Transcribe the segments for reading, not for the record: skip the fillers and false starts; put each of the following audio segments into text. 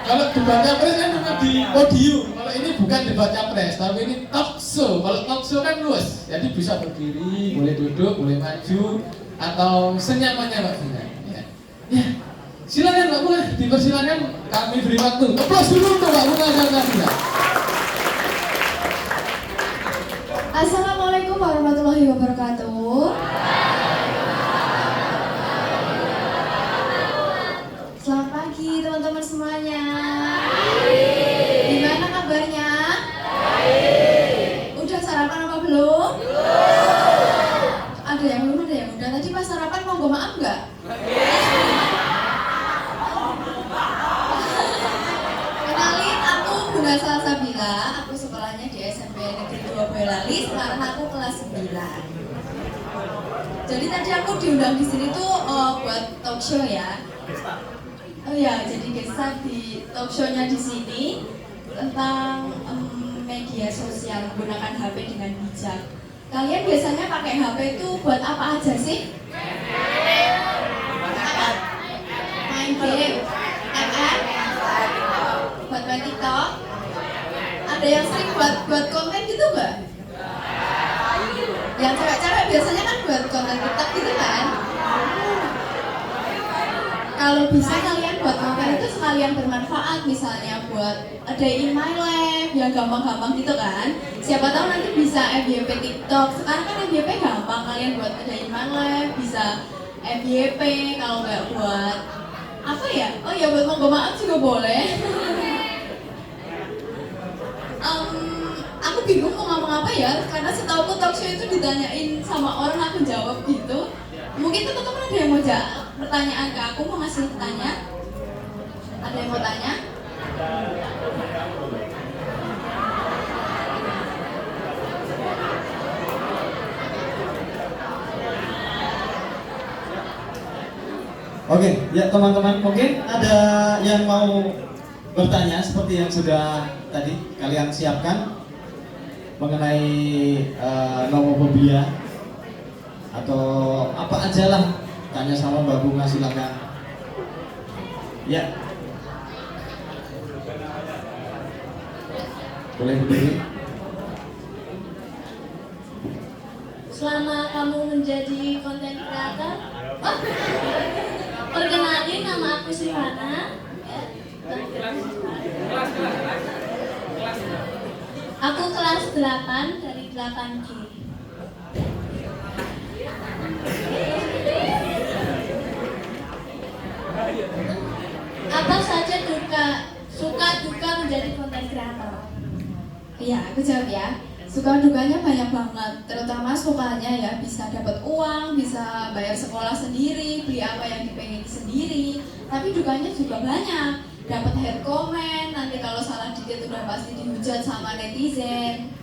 Kalau debat capres kan cuma di podium. Kalau ini bukan debat capres, tapi ini talk show. Kalau talk show kan luas, jadi bisa berdiri, boleh duduk, boleh maju, atau senyamannya Mbak Vina. Ya. Ya. Silakan Mbak Muna, dipersilakan kami beri waktu. Aplaus dulu untuk Mbak Muna dan Mbak Vina. Assalamualaikum warahmatullahi wabarakatuh. Selamat pagi teman-teman semuanya. Gimana kabarnya? Udah sarapan apa belum? Ada yang belum, ada yang udah. Tadi pas sarapan mau maaf nggak? Kenalin, aku Bunda Salsabila. Aku sekolahnya di SMP Negeri 2 Boyolali. Sekarang aku kelas 9. Jadi tadi aku diundang di sini tuh buat talk show ya. Oh ya, jadi gestar di talk show-nya di sini tentang media sosial, menggunakan HP dengan bijak. Kalian biasanya pakai HP itu buat apa aja sih? Main game, MM, buat main TikTok. Ada yang sering buat konten gitu nggak? Yang cewek-cewek biasanya kan buat konten TikTok gitu kan? Kalau bisa kalian buat konten itu sekalian bermanfaat, misalnya buat a day in my life yang gampang-gampang gitu kan. Siapa tahu nanti bisa FYP TikTok. Sekarang kan FYP gampang, kalian buat a day in my life bisa FYP. Kalau nggak buat apa ya? Oh ya, buat monggo maaf juga boleh. Aku bingung mau ngomong apa ya, karena setauku talk show itu ditanyain sama orang, aku jawab gitu. Mungkin teman-teman ada yang mau pertanyaan ke aku, mau ngasih tanya? Ada yang mau tanya? Oke, ya teman-teman, mungkin ada yang mau bertanya seperti yang sudah tadi kalian siapkan mengenai nomofobia atau apa aja lah, tanya sama Mbak Bunga, silakan. Ya, boleh berdiri. Selama kamu menjadi konten kreator, perkenalin, nama aku Sivana. Aku kelas 8 dari 8G. Apa saja suka duka menjadi konten kreator? Iya, aku jawab ya. Suka dukanya banyak banget, terutama sukanya ya bisa dapat uang, bisa bayar sekolah sendiri, beli apa yang dipengen sendiri. Tapi dukanya juga banyak, dapat hate comment, nanti kalau salah dikit udah pasti dihujat sama netizen.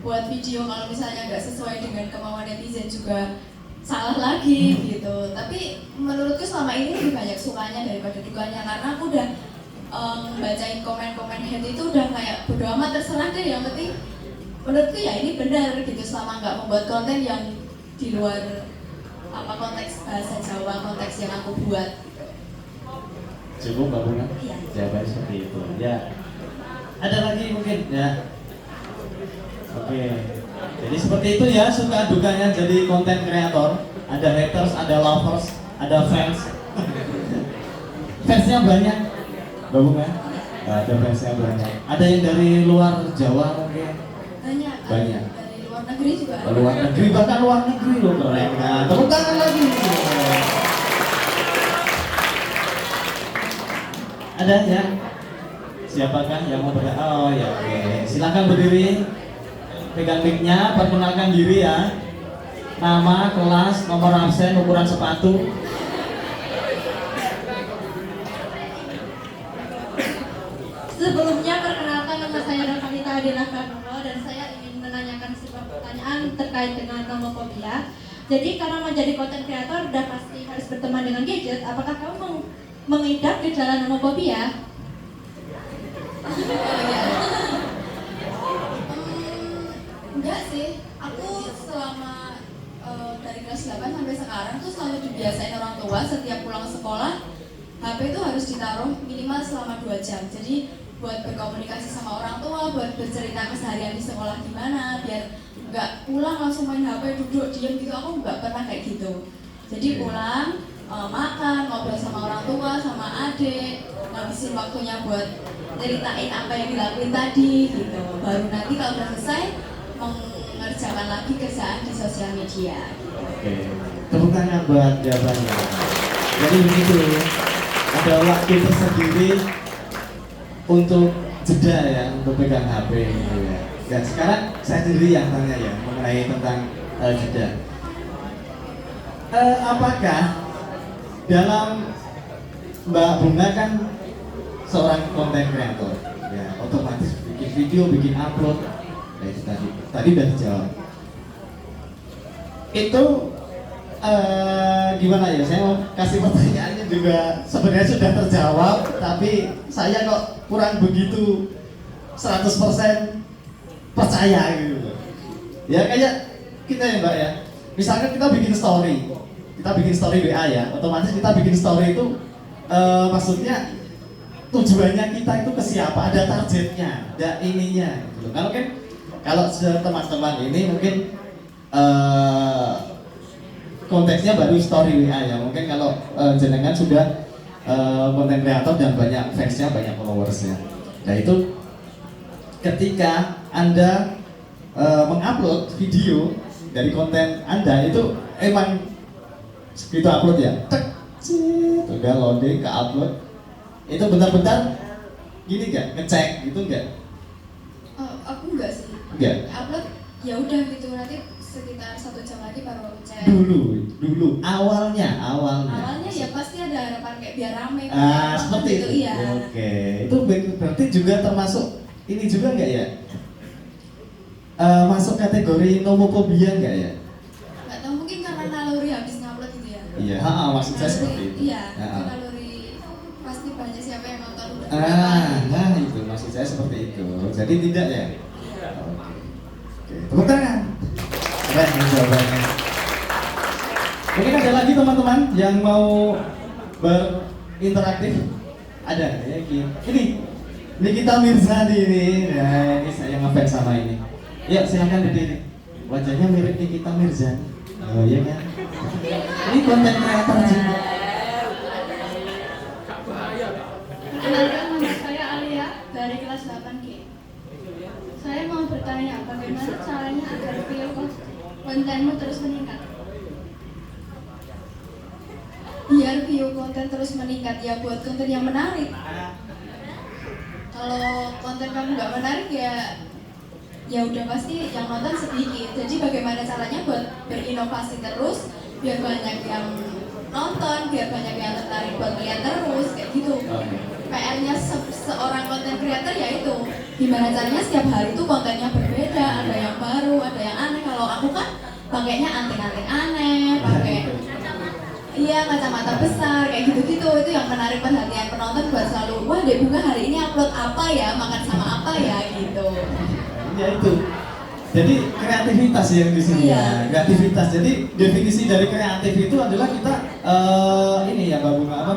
Buat video kalau misalnya nggak sesuai dengan kemauan netizen juga salah lagi gitu. Tapi menurutku selama ini lebih banyak sukanya daripada dukanya, karena aku udah bacain komen-komen hate itu udah kayak bodo amat, terserah deh, yang penting menurutku ya ini benar gitu, selama nggak membuat konten yang di luar apa konteks bahasa Jawa, konteks yang aku buat gitu. Cukup Mbak Bunga? Iya. Jawabannya seperti itu. Ya. Ada lagi mungkin ya. Oke. Jadi seperti itu ya suka dukanya jadi konten kreator. Ada haters, ada lovers, ada fans. Fansnya banyak, Mbak Bunga? Ada fansnya banyak. Ada yang dari luar Jawa mungkin? Banyak. Dari luar negeri juga ada. Luar negeri, bahkan luar negeri loh, keren kan? Tepuk tangan lagi. Ada ya? Siapakah yang mau bertanya? Oh ya, oke. Silakan berdiri. Pegang mic-nya, perkenalkan diri ya. Nama, kelas, nomor absen, ukuran sepatu. Sebelumnya perkenalkan, nama saya Rafanita Adila Karnomo dan saya ingin menanyakan sebuah pertanyaan terkait dengan nomofobia. Jadi karena menjadi konten kreator udah pasti harus berteman dengan gadget, apakah kamu mengidap gejala nomofobia? Enggak sih, aku selama dari kelas 8 sampai sekarang tuh selalu dibiasain orang tua setiap pulang sekolah HP itu harus ditaruh minimal selama 2 jam. Jadi buat berkomunikasi sama orang tua, buat bercerita keseharian di sekolah gimana, biar nggak pulang langsung main HP duduk diem gitu. Aku nggak pernah kayak gitu. Jadi pulang makan, ngobrol sama orang tua, sama adik, ngabisin waktunya buat ceritain apa yang dilakuin tadi gitu. Baru nanti kalau udah selesai mengerjakan lagi kerjaan di sosial media. Oke, tepuk tangan buat jawabannya. Jadi begitu, ada waktu tersendiri untuk jeda ya, untuk pegang HP gitu ya. Dan sekarang saya sendiri yang tanya ya mengenai tentang jeda. Apakah dalam Mbak Bunga kan seorang konten kreator, ya otomatis bikin video, bikin upload, ya itu tadi udah dijawab. Itu gimana ya? Saya mau kasih pertanyaannya juga sebenarnya sudah terjawab, tapi saya kok kurang begitu 100% percaya gitu. Ya kayak kita ya Mbak ya. Misalkan kita bikin story WA ya, otomatis kita bikin story itu maksudnya tujuannya kita itu ke siapa, ada targetnya, ada ininya gitu. Kalau teman-teman ini mungkin konteksnya baru story WA ya, mungkin kalau jenengan sudah konten kreator dan banyak fansnya, banyak followersnya. Nah itu ketika Anda mengupload video dari konten Anda itu emang begitu upload ya, udah loading ke upload, itu bentar-bentar gini nggak, ngecek gitu nggak? Aku enggak sih. Enggak. Upload ya udah gitu, nanti sekitar 1 jam lagi baru aku cek. Dulu awalnya ya pasti ada harapan kayak biar rame. Seperti gitu, itu. Iya. Oke. Itu berarti juga termasuk ini juga nggak ya? Masuk kategori nomofobia nggak ya? Nggak tahu, mungkin karena naluri habis ngupload gitu ya. Iya, maksud saya seperti itu. Iya, itu naluri pasti banyak siapa yang nonton udah. Nah itu maksud saya seperti itu. Jadi tidak ya? Oke. Tepuk tangan. Keren jawabannya. Mungkin ada lagi teman-teman yang mau berinteraktif? Ada ya? Ini Nikita Mirzani ini. Nah, ini saya ngefans sama ini. Ya silakan berdiri. Wajahnya mirip Nikita Mirzani. Oh iya kan? Ini konten kreator juga. Kenalkan, nama saya Alia dari kelas 8G. Saya mau bertanya, bagaimana caranya agar view kontenmu terus meningkat? Biar view konten terus meningkat ya buat konten yang menarik. Kalau konten kamu nggak menarik ya udah pasti yang nonton sedikit. Jadi bagaimana caranya buat berinovasi terus biar banyak yang nonton, biar banyak yang tertarik buat lihat terus kayak gitu. PR-nya seorang konten creator yaitu gimana caranya setiap hari itu kontennya berbeda, ada yang baru, ada yang aneh. Kalau aku kan pakainya anting-anting aneh, pakai kacamata besar kayak gitu-gitu. Itu yang menarik perhatian penonton buat selalu, wah Dek Bunga hari ini upload apa ya, makan sama apa ya gitu. Ya itu. Jadi kreativitas yang di sini ya, kreativitas. Jadi definisi dari kreatif itu adalah kita ini ya Mbak Bunga apa?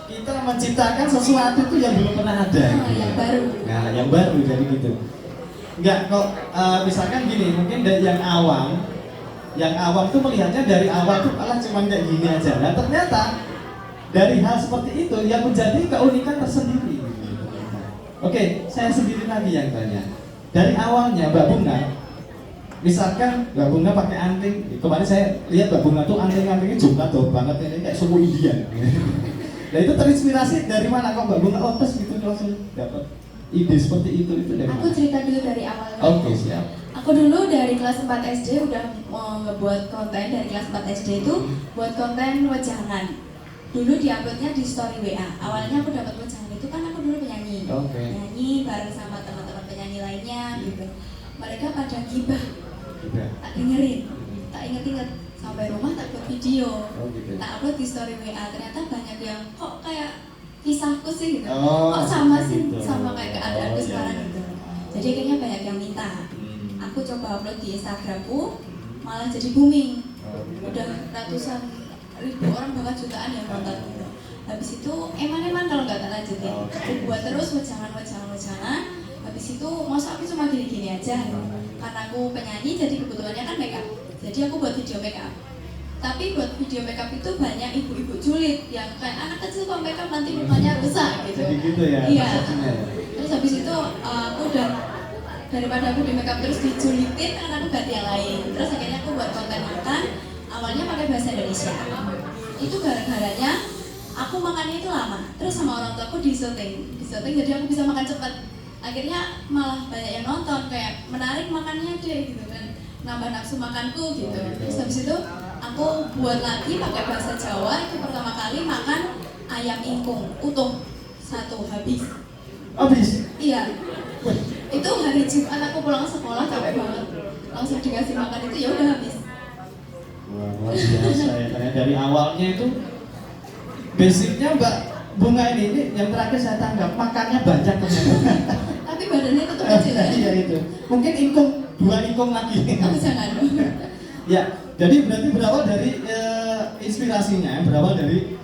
Kita menciptakan sesuatu itu yang belum pernah ada. Yang baru. Nah, yang baru jadi gitu. Enggak kok misalkan gini, mungkin dari yang awam tuh melihatnya dari awal tuh cuma kayak gini aja. Nah ternyata dari hal seperti itu yang menjadi keunikan tersendiri. Oke, saya sendiri lagi yang tanya. Dari awalnya Mbak Bunga, misalkan Mbak Bunga pakai anting, kemarin saya lihat Mbak Bunga tuh anting-antingnya jumlah tuh banget ini kayak suku Indian. Nah itu terinspirasi dari mana kok Mbak Bunga? Oh terus gitu langsung dapat ide seperti itu dari mana? Aku cerita dulu dari awalnya. Oke, siap. Aku dulu dari kelas 4 SD udah mau ngebuat konten. Dari kelas 4 SD itu buat konten wejangan. Dulu diuploadnya di story WA. Awalnya aku dapat wejangan itu kan aku dulu penyanyi. Nyanyi bareng sama teman-teman penyanyi lainnya gitu. Mereka pada gibah. Tak dengerin, tak inget-inget. Sampai rumah tak buat video. Tak upload di story WA. Ternyata banyak yang kok kayak kisahku sih gitu. Kok sama sih gitu. sama kayak keadaanku sekarang gitu. Jadi akhirnya banyak yang minta. Aku coba upload di Instagramku, malah jadi booming. Udah ratusan ribu orang, bahkan jutaan yang nonton gitu. Habis itu eman-eman kalau nggak tak lanjutin. Oke. Aku buat terus wejangan. Habis itu masa aku cuma gini-gini aja. Karena aku penyanyi jadi kebutuhannya kan make up. Jadi aku buat video make up. Tapi buat video make up itu banyak ibu-ibu julid yang kayak anak kecil kok make up nanti mukanya rusak gitu. Jadi gitu ya. Iya. persepsinya ya? Terus habis itu aku udah daripada aku di make up terus dijulitin kan aku ganti yang lain. Terus akhirnya aku buat konten makan. Awalnya pakai bahasa Indonesia. Itu gara-garanya aku makannya itu lama. Terus sama orang tua aku disetting jadi aku bisa makan cepat. Akhirnya malah banyak yang nonton kayak menarik makannya deh gitu kan. Nambah nafsu makanku gitu. Terus habis itu aku buat lagi pakai bahasa Jawa. Itu pertama kali makan ayam ingkung utuh satu habis. Habis. Iya. Itu hari Jumat aku pulang sekolah capek banget. Langsung dikasih makan itu ya udah habis. Wah, luar biasa ya. Ternyata dari awalnya itu basicnya Mbak Bunga ini yang terakhir saya tanggap makannya banyak ternyata. Tapi badannya tetap kecil ya. Iya itu. Mungkin ingkung, 2 ingkung lagi. Aku jangan. Ya, jadi berarti berawal dari inspirasinya, berawal dari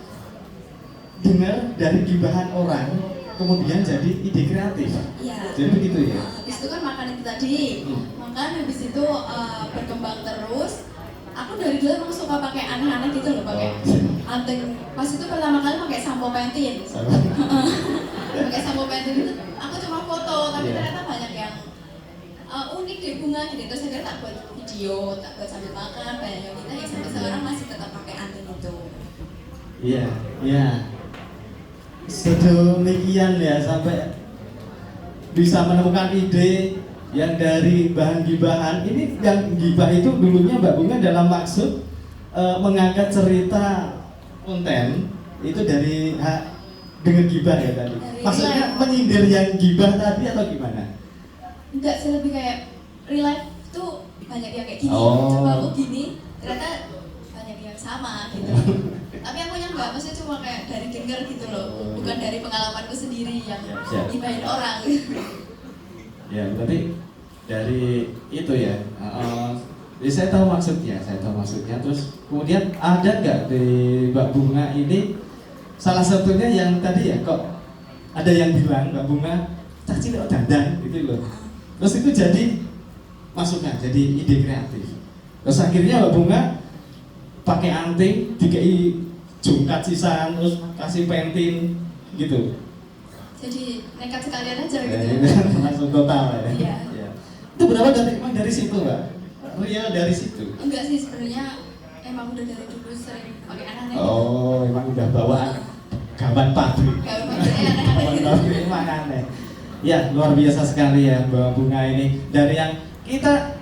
dengar dari gibahan orang, kemudian jadi ide kreatif. Iya. Jadi begitu ya. Habis itu kan makan itu tadi. Makan habis itu berkembang terus. Aku dari dulu emang suka pakai aneh-aneh gitu loh, pakai anting. Pas itu pertama kali pakai sampo pentin. Pakai sampo pentin itu aku cuma foto, tapi ternyata banyak yang unik deh bunga gitu. Terus akhirnya tak buat video, tak buat sambil makan. Banyak yang kita yang sampai sekarang masih tetap pakai anting itu. Iya, iya. Sedemikian ya sampai bisa menemukan ide yang dari bahan gibahan. Ini yang gibah itu dulunya Mbak Bunga dalam maksud mengangkat cerita konten itu dari dengan gibah ya tadi. Maksudnya menyindir yang gibah tadi atau gimana? Enggak sih, lebih kayak real life tuh banyak yang kayak gini. Oh. Coba aku gini, ternyata banyak yang sama gitu. Tapi aku yang enggak, maksudnya cuma kayak dari denger gitu loh, bukan dari pengalamanku sendiri yang Siap. gibahin orang. Ya berarti dari itu ya. Jadi saya tahu maksudnya, Terus kemudian ada nggak di Mbak Bunga ini salah satunya yang tadi ya kok ada yang bilang Mbak Bunga cah cilik dandan gitu loh. Terus itu jadi masuknya jadi ide kreatif. Terus akhirnya Mbak Bunga pakai anting, dikei jungkat sisaan, terus kasih pentin gitu. Jadi nekat sekalian aja Ya, gitu. itu langsung total ya. Iya. Ya. Itu berawal dari situ Mbak? Real dari situ? Enggak sih, sebenarnya emang udah dari dulu sering pakai aneh-aneh. Oh, emang udah bawaan gaban pabrik. Gak pakai aneh-aneh Gaban gitu. pabrik emang aneh. Ya, luar biasa sekali ya Mbak Bunga ini. Dari yang kita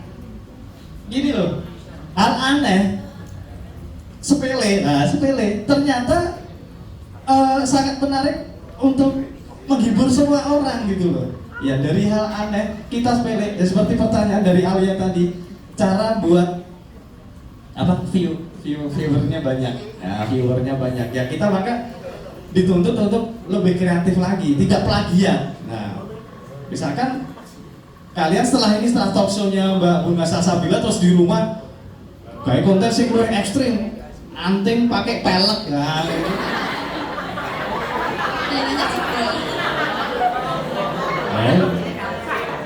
gini loh, hal aneh, sepele, ternyata sangat menarik untuk menghibur semua orang gitu loh. Ya dari hal aneh kita sepele, ya seperti pertanyaan dari Alia tadi, cara buat apa viewernya banyak, ya viewernya banyak. Ya kita maka dituntut untuk lebih kreatif lagi, tidak plagiat. Nah, misalkan kalian setelah talk show-nya Mbak Bunga Salsabila terus di rumah kayak konten sing luwih ekstrim, anting pakai pelek, nah gitu.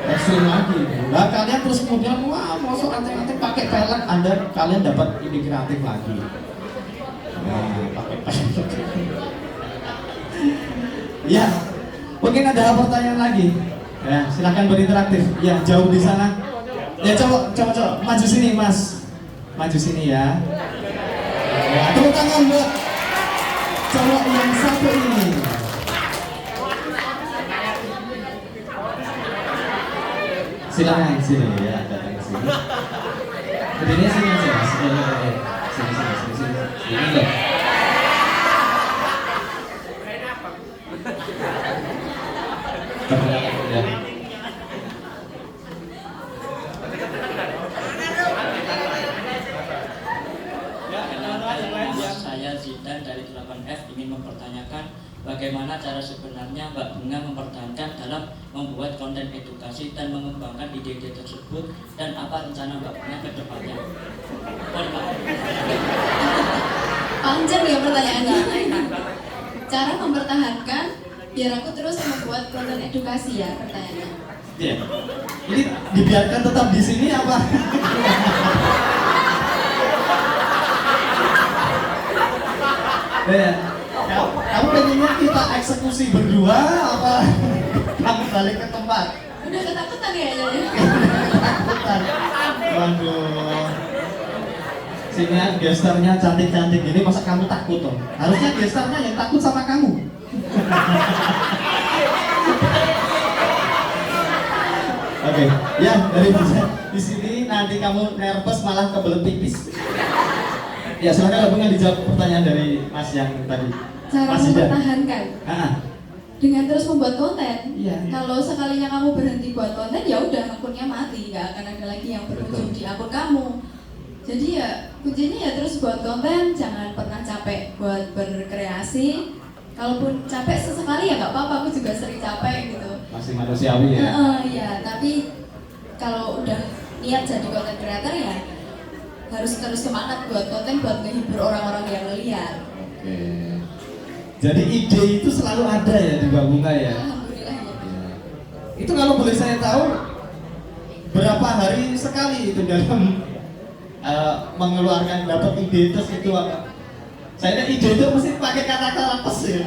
Ekstrim lagi. Nah kalian terus kemudian wah masuk anting-anting pakai pelek, kalian dapat ide kreatif lagi. Nah pakai pelek. Ya, mungkin ada pertanyaan lagi. Ya silahkan berinteraktif. Ya jauh di sana. Ya coba maju sini Mas, maju sini ya. Ya tepuk tangan buat cowok yang satu ini. Silakan sini ya, datang ke sini. Berdiri sini aja, Mas. Sini. Ini loh. Ya. Saya Zidan dari 8F ingin mempertanyakan bagaimana cara sebenarnya Mbak Bunga mempertahankan dalam membuat konten edukasi dan mengembangkan ide-ide tersebut, dan apa rencana Mbak Bunga ke depannya? Panjang ya pertanyaannya. cara mempertahankan biar aku terus membuat konten edukasi ya pertanyaannya. Iya. Ini dibiarkan tetap di sini apa? Ya, kamu pengennya kita eksekusi berdua apa? Kamu balik ke tempat? Udah ketakutan kayaknya ya. Ketakutan. Waduh. Sini gesternya cantik-cantik gini, masa kamu takut dong? Harusnya gesternya yang takut sama kamu. Oke, ya dari di sini nanti kamu nervous malah kebelet pipis. Ya silakan gabungan dijawab pertanyaan dari Mas yang tadi. Cara Mas Zidan. mempertahankan Ah, dengan terus membuat konten. Iya. Kalau sekalinya kamu berhenti buat konten ya udah akunnya mati, nggak akan ada lagi yang berujung Betul. di akun kamu. Jadi ya kuncinya ya terus buat konten, jangan pernah capek buat berkreasi. Kalaupun capek sesekali ya nggak apa-apa, aku juga sering capek gitu. masih manusiawi ya. Ya, tapi kalau udah niat jadi konten creator ya harus terus semangat buat konten buat menghibur orang-orang yang ngeliat. Oke. Jadi ide itu selalu ada ya di Mbak Bunga ya. Alhamdulillah ya. Ya. Itu kalau boleh saya tahu berapa hari sekali itu dalam mengeluarkan dapat ide terus itu apa? Saya ide itu mesti pakai kata-kata tes ya.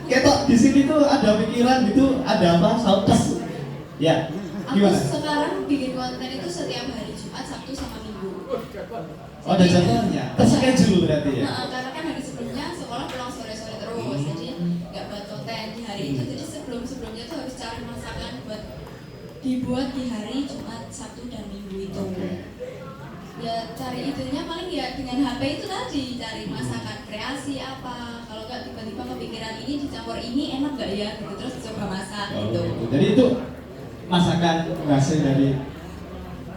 Kayak di sini tuh ada pikiran gitu, ada apa? Tes. Ya. Aku Gimana? sekarang bikin konten itu setiap hari Jumat, Sabtu sama Minggu. Oh, ada jadwalnya. Terschedule berarti ya. Karena kan hari sebelumnya sekolah pulang sore-sore terus, jadi nggak buat konten di hari itu. Jadi sebelumnya tuh harus cari masakan buat dibuat di hari Jumat, Sabtu dan Minggu itu. Oke. Ya cari itunya paling ya dengan HP itu tadi, cari masakan kreasi apa. Kalau nggak tiba-tiba kepikiran ini dicampur ini enak nggak ya, gitu terus coba masak Oh, gitu. gitu. Jadi itu masakan hasil dari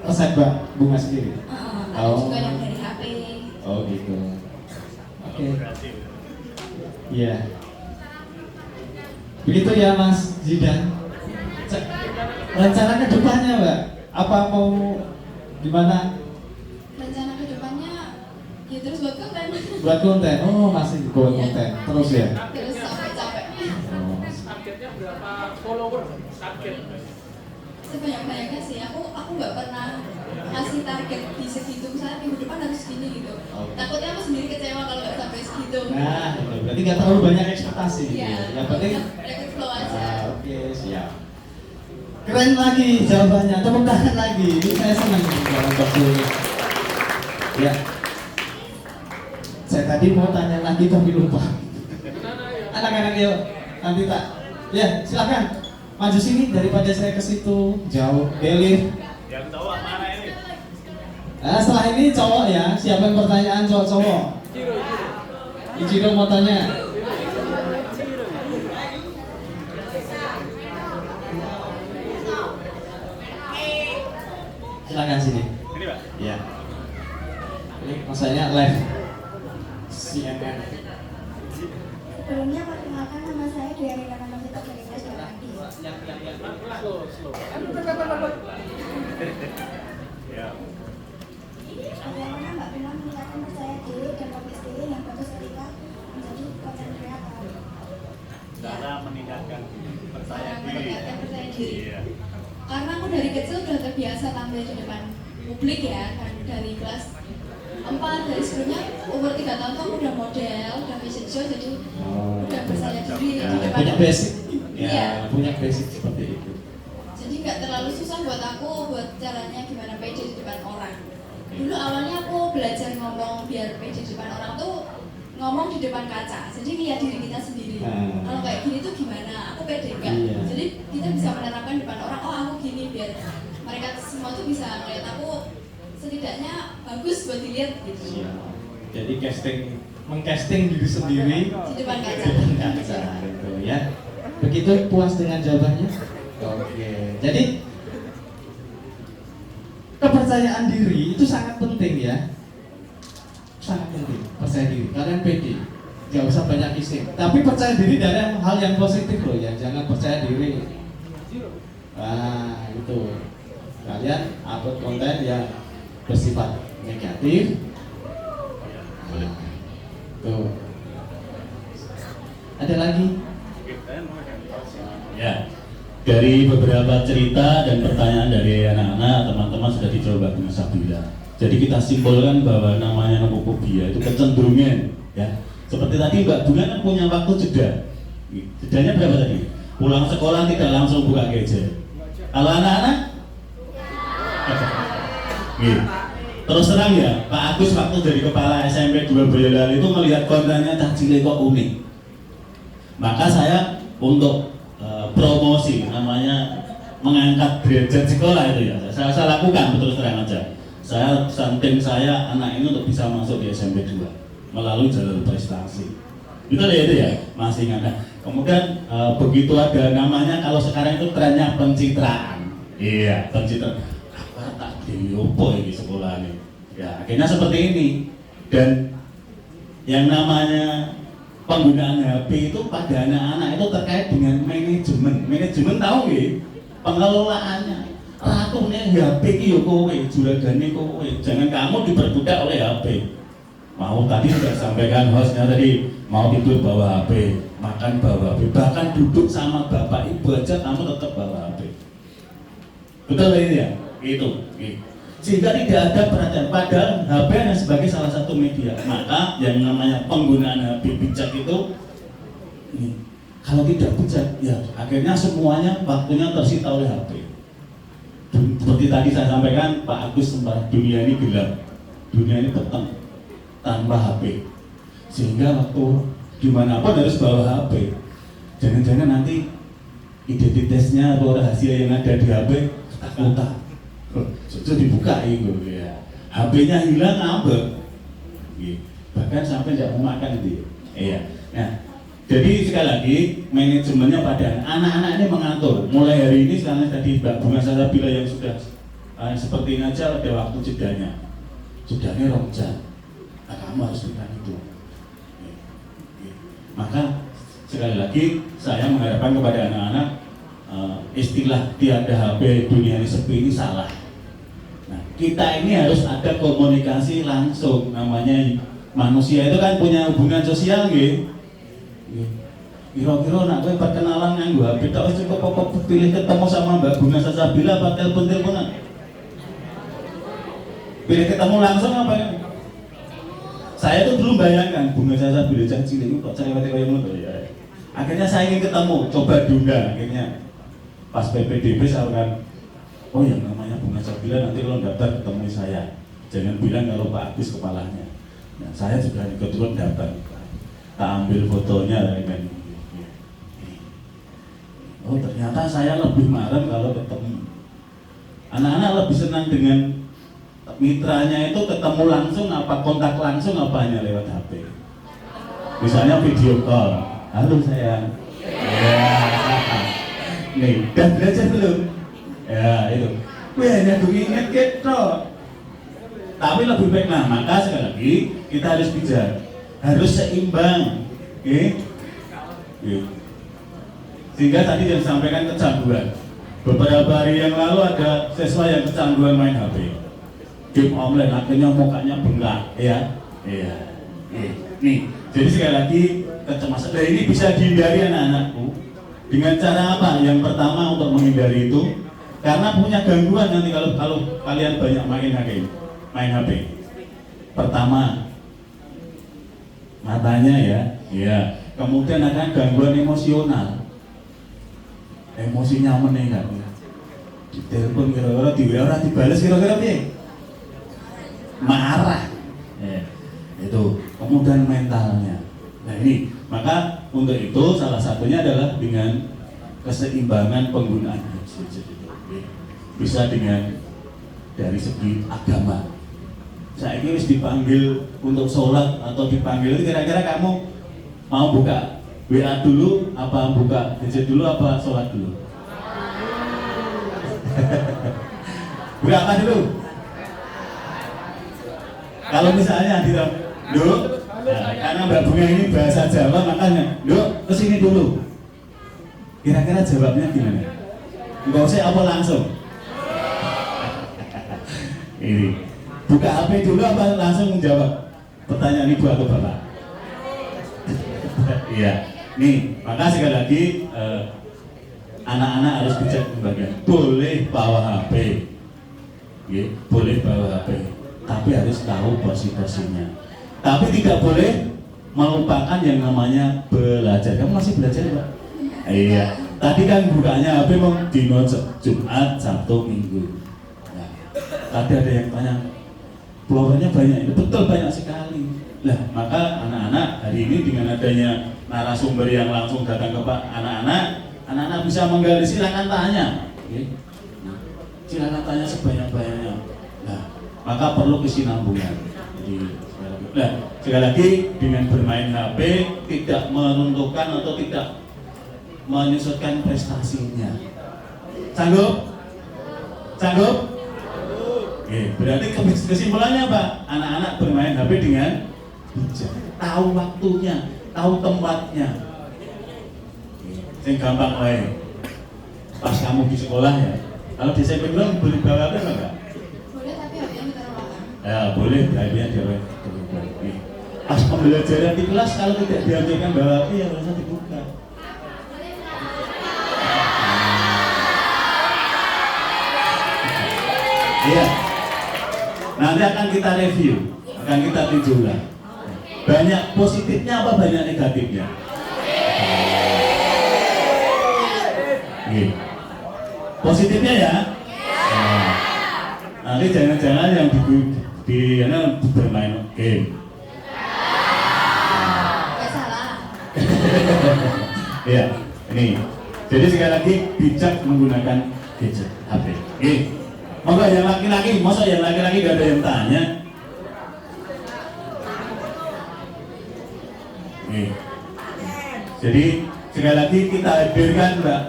resep Mbak Bunga sendiri. Ada juga yang dari HP. Oh gitu. Oke. Iya. Begitu ya Mas Zidan. Rencana kedepannya Mbak, apa mau gimana? Rencana kedepannya ya terus buat konten. Buat konten? Oh masih buat Iya. konten terus ya. Terus sampai capek. Oh. Targetnya berapa follower? Target. Sebanyak-banyaknya sih. Aku nggak pernah ngasih target di segitu. Misalnya minggu depan harus segini gitu. Oke. Takutnya aku sendiri kecewa kalau nggak sampai segitu. Nah, betul. Berarti nggak terlalu banyak ekspektasi. Gitu. Iya. Yang penting. Record flow aja. Oke, siap. Keren lagi jawabannya, tepuk tangan lagi. Ini saya senang jawaban Bapak. Ya. Saya tadi mau tanya lagi tapi lupa. Anak-anak yuk, nanti tak. Ya, silakan. Maju sini daripada saya ke situ jauh. Delir. Yang cowok mana ini? Nah, setelah ini cowok ya. Siapa yang pertanyaan cowok-cowok? Ichiro mau tanya. Silakan sini. Ini Pak. Iya. Ini maksudnya live CNN. Sebelumnya perkenalkan nama saya Dwi Arina Manusita dari kelas 8D. Ya. Bagaimana Mbak Bima meningkatkan percaya diri dan public speaking yang bagus ketika menjadi content creator? Cara meningkatkan percaya Cara diri. meningkatkan percaya diri. Iya. Karena aku dari kecil udah terbiasa tampil di depan publik ya, kan dari kelas 4 dari sebelumnya umur 3 tahun tuh aku udah model, udah fashion show jadi udah percaya diri di Ya, depan. punya basic. Ya, Iya. punya basic seperti itu. Jadi nggak terlalu susah buat aku buat caranya gimana pede di depan orang. Dulu awalnya aku belajar ngomong biar pede di depan orang tuh ngomong di depan kaca. Jadi lihat diri kita sendiri. Hmm. Kalau kayak gini tuh gimana? Aku pede nggak? Iya. Jadi kita bisa menerapkan di depan orang. Oh aku gini biar mereka semua tuh bisa ngeliat aku setidaknya bagus buat dilihat gitu. Siap. Jadi mengcasting diri sendiri Di depan kaca. di depan kaca gitu ya. Begitu puas dengan jawabannya? Oke. Jadi kepercayaan diri itu sangat penting ya. Sangat penting, percaya diri. Kalian pede. Gak usah banyak isi. Tapi percaya diri dari hal yang positif loh ya. Jangan percaya diri. Nah, itu. Kalian upload konten yang bersifat negatif. Nah, tuh. Ada lagi? Ya, dari beberapa cerita dan pertanyaan dari anak-anak, teman-teman sudah dicoba dengan Sabila. Jadi kita simpulkan bahwa namanya nomofobia itu kecenderungan, ya. Seperti tadi Mbak Bunga kan punya waktu jeda. Jedanya berapa tadi? Pulang sekolah tidak langsung buka gadget. Kalau anak-anak? Terus terang ya, Pak Agus waktu dari kepala SMP 2 Boyolali itu melihat kontennya cah cilik kok unik. Maka saya untuk promosi namanya mengangkat derajat sekolah itu ya, saya lakukan terus terang aja. Saya samping saya anak ini untuk bisa masuk di SMP 2 melalui jalur prestasi. Betul ya itu ya, masih ingat. Kemudian begitu ada namanya, kalau sekarang itu trennya pencitraan. Iya, pencitraan. Apa tak diopo ini sekolah ini? Ya, akhirnya seperti ini. Dan yang namanya penggunaan HP itu pada anak-anak itu terkait dengan manajemen. Manajemen tahu nggih? Pengelolaannya. Ratune HP iki yo kowe, juragane kowe. Jangan kamu diperbudak oleh HP. Mau tadi sudah sampaikan hostnya tadi, mau tidur bawa HP, makan bawa HP, bahkan duduk sama bapak ibu aja kamu tetap bawa HP. Betul ini ya? Itu. Sehingga tidak ada perhatian, padahal HP hanya sebagai salah satu media. Maka yang namanya penggunaan HP bijak itu, ini, kalau tidak bijak, ya akhirnya semuanya waktunya tersita oleh HP. Seperti tadi saya sampaikan, Pak Agus sempat dunia ini gelap, dunia ini petang tanpa HP, sehingga waktu dimanapun harus bawa HP. Jangan-jangan nanti identitasnya atau rahasia yang ada di HP ketakutan, sudah dibuka itu ya. HP-nya hilang ngambek, bahkan sampai tidak mau makan itu. Iya. Nah, jadi sekali lagi manajemennya pada anak-anak ini mengatur. Mulai hari ini sekarang tadi Mbak Bunga Salsabila yang sudah seperti ini aja ada waktu jedanya. Jedanya 2 jam. Nah, kamu harus berikan itu. Maka sekali lagi saya mengharapkan kepada anak-anak istilah tiada HP dunia ini sepi ini salah. Nah, kita ini harus ada komunikasi langsung. Namanya manusia itu kan punya hubungan sosial gitu. Kira-kira nak kowe perkenalan nganggo HP tok wis cukup apa pilih ketemu sama Mbak Bunga Salsabila apa telepon-teleponan? Pilih ketemu langsung apa ya? Saya tuh belum bayangkan Bunga Salsabila cah cilik kok cerewet kaya ngono ya. Akhirnya saya ingin ketemu, coba diundang akhirnya. Pas PPDB saya kan, oh yang namanya Bunga Salsabila nanti kalau daftar ketemu saya. Jangan bilang kalau Pak Agus kepalanya. Nah, saya juga kebetulan daftar. Tak ambil fotonya kan. Oh ternyata saya lebih marah kalau ketemu. Anak-anak lebih senang dengan mitranya itu ketemu langsung apa kontak langsung apa hanya lewat HP. Misalnya video call. Halo sayang. Ya. Nih, udah belajar belum? Ya itu. Wah hanya ingat gitu. Tapi lebih baik nah maka sekali lagi kita harus bijak, harus seimbang. Oke? Sehingga tadi yang disampaikan kecanduan. Beberapa hari yang lalu ada siswa yang kecanduan main HP. Game online akhirnya mukanya bengkak, ya. Iya. Nih, jadi sekali lagi kecemasan. Dan ini bisa dihindari anak-anakku dengan cara apa? Yang pertama untuk menghindari itu karena punya gangguan nanti kalau kalian banyak main HP. Pertama matanya ya. Kemudian akan gangguan emosional. Emosinya meningkat. Ditelepon kira-kira di WA dibales kira-kira piye? Marah. Itu. Kemudian mentalnya. Nah ini, maka untuk itu salah satunya adalah dengan keseimbangan penggunaan gadget itu. Bisa dengan dari segi agama. Saya ini harus dipanggil untuk sholat atau dipanggil itu kira-kira kamu mau buka WA dulu, apa buka gadget dulu, apa sholat dulu? Buka apa dulu? Kalau misalnya di karena Mbak Bunga ini bahasa Jawa makanya, kesini dulu. Kira-kira jawabnya gimana? Enggak usah apa langsung? Ini buka HP dulu apa langsung menjawab pertanyaan ibu atau bapak? Iya. Nih, maka sekali lagi anak-anak harus bijak pembagian. Boleh bawa HP, ya, boleh bawa HP, tapi harus tahu porsi-porsinya. Tapi tidak boleh melupakan yang namanya belajar. Kamu masih belajar, Pak? Iya. Tadi kan bukanya HP mau dino Jumat, Sabtu, Minggu. Nah, tadi ada yang tanya, pelornya banyak, itu betul banyak sekali. Lah, maka anak-anak hari ini dengan adanya narasumber yang langsung datang ke Pak anak-anak bisa menggali, silakan tanya. Oke. Nah, silakan tanya sebanyak-banyaknya. Nah, maka perlu kesinambungan. Jadi, sekali lagi dengan bermain HP tidak menentukan atau tidak menyusutkan prestasinya. Sanggup? Sanggup? Oke, berarti kesimpulannya Pak, anak-anak bermain HP dengan bijak, tahu waktunya, tahu tempatnya. Yang gampang wae. Pas kamu di sekolah ya. Kalau di SMP belum boleh bawa HP enggak? Boleh, tapi HP-nya ditaruh belakang. Ya, boleh, HP-nya dibawa. Pas pembelajaran di kelas kalau tidak diajarkan bawa HP ya harusnya dibuka. Iya. Nanti akan kita review, akan kita tunjukkan. Banyak positifnya apa banyak negatifnya? Positifnya ya. Nanti jangan-jangan yang di bermain game. Gak salah. Iya, ini. Jadi sekali lagi bijak menggunakan gadget HP. Monggo yang laki-laki, masa yang laki-laki gak ada yang tanya? Jadi sekali lagi kita hadirkan Mbak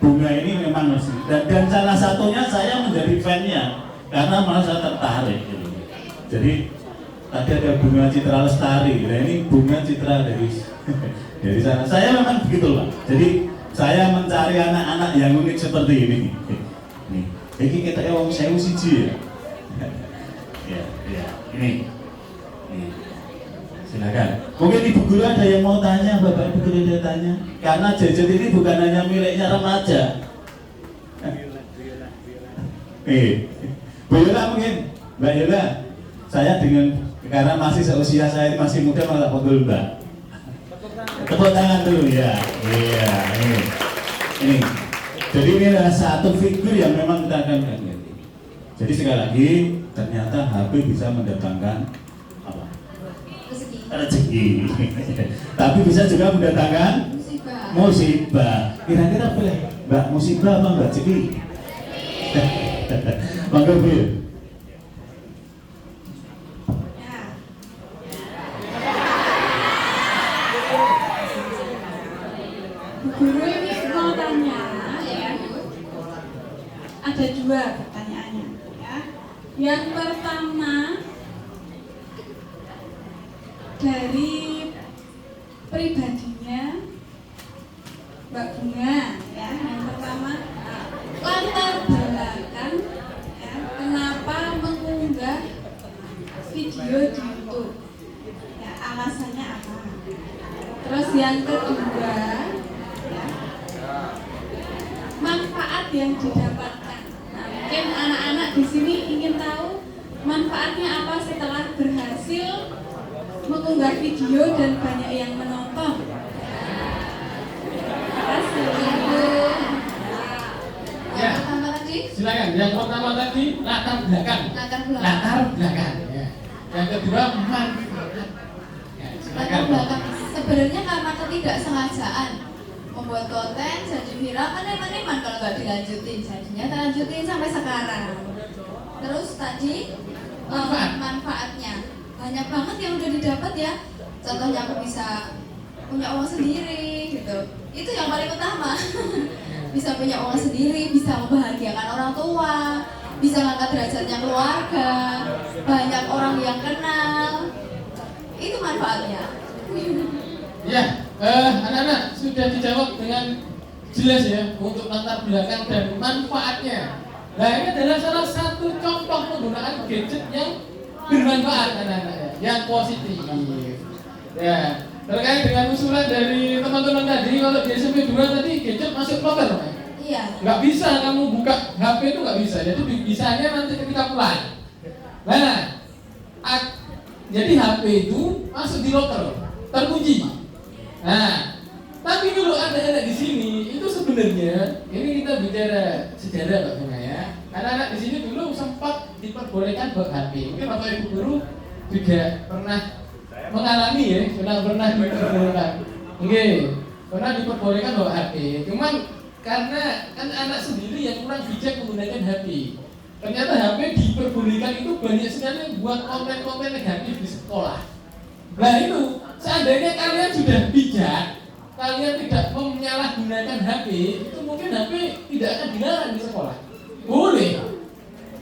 Bunga ini memang dan salah satunya saya menjadi fan-nya karena malah saya tertarik gitu. Jadi tadi ada Bunga Citra Lestari, nah ini Bunga Citra dari sana. Saya memang begitu Pak. Jadi saya mencari anak-anak yang unik seperti ini. Nih, ini kita yang saya siji ya. Ya, ini. Silakan. Mungkin Ibu Guru ada yang mau tanya, Bapak Ibu Guru ada tanya. Karena gadget ini bukan hanya miliknya remaja. Bu Yola mungkin, Mbak Yola, saya karena masih seusia saya masih muda malah panggil Mbak. Tepuk tangan dulu ya. Iya, ini. Jadi ini adalah satu figur yang memang kita akan ganti. Jadi sekali lagi ternyata HP bisa mendatangkan apa? Rezeki. Tapi bisa juga mendatangkan musibah. Kira-kira boleh Mbak musibah apa Mbak rezeki? Monggo Bu. Guru ini mau tanya ya, ada dua pertanyaannya ya. Yang pertama dari pribadinya Mbak Bunga ya. Yang pertama latar belakang ya, kenapa mengunggah video di YouTube ya, alasannya apa? Terus yang kedua ya, manfaat yang didapatkan. Nah, mungkin anak-anak di sini ingin tahu manfaatnya apa setelah berhasil mengunggah video dan banyak yang menonton. Terima kasih. Yang pertama tadi? Silakan. Yang pertama tadi latar belakang. Latar belakang. Latar belakang. Ya. Yang kedua manfaat. Ya, silakan. Latar belakang. Sebenarnya karena ketidaksengajaan membuat konten jadi viral kan eman-eman kalau nggak dilanjutin, jadinya terlanjutin sampai sekarang. Terus tadi manfaatnya banyak banget yang udah didapat ya. Contohnya aku bisa punya uang sendiri gitu. Itu yang paling utama. Bisa punya uang sendiri, bisa membahagiakan orang tua, bisa ngangkat derajatnya keluarga, banyak orang yang kenal. Itu manfaatnya. Ya, anak-anak sudah dijawab dengan jelas ya untuk latar belakang dan manfaatnya. Nah, ini adalah salah satu contoh penggunaan gadget yang bermanfaat anak-anak ya, yang positif. Ya, terkait dengan usulan dari teman-teman tadi, kalau di SMP 2 tadi gadget masuk locker, Pak. Iya. Nggak bisa kamu buka HP itu nggak bisa, jadi bisanya nanti ketika pulang. Nah, jadi HP itu masuk di locker, terkunci. Nah, tapi kalau anak-anak di sini itu sebenarnya ini kita bicara sejarah Pak Bunga ya. Anak-anak di sini dulu sempat diperbolehkan bawa HP. Mungkin Bapak Ibu guru juga pernah mengalami ya, pernah diperbolehkan. Oke, pernah diperbolehkan bawa HP. Cuman karena kan anak sendiri yang kurang bijak menggunakan HP. Ternyata HP diperbolehkan itu banyak sekali buat konten-konten negatif di sekolah. Nah itu, seandainya kalian sudah bijak, kalian tidak menyalahgunakan HP, itu mungkin HP tidak akan dilarang di sekolah. Boleh.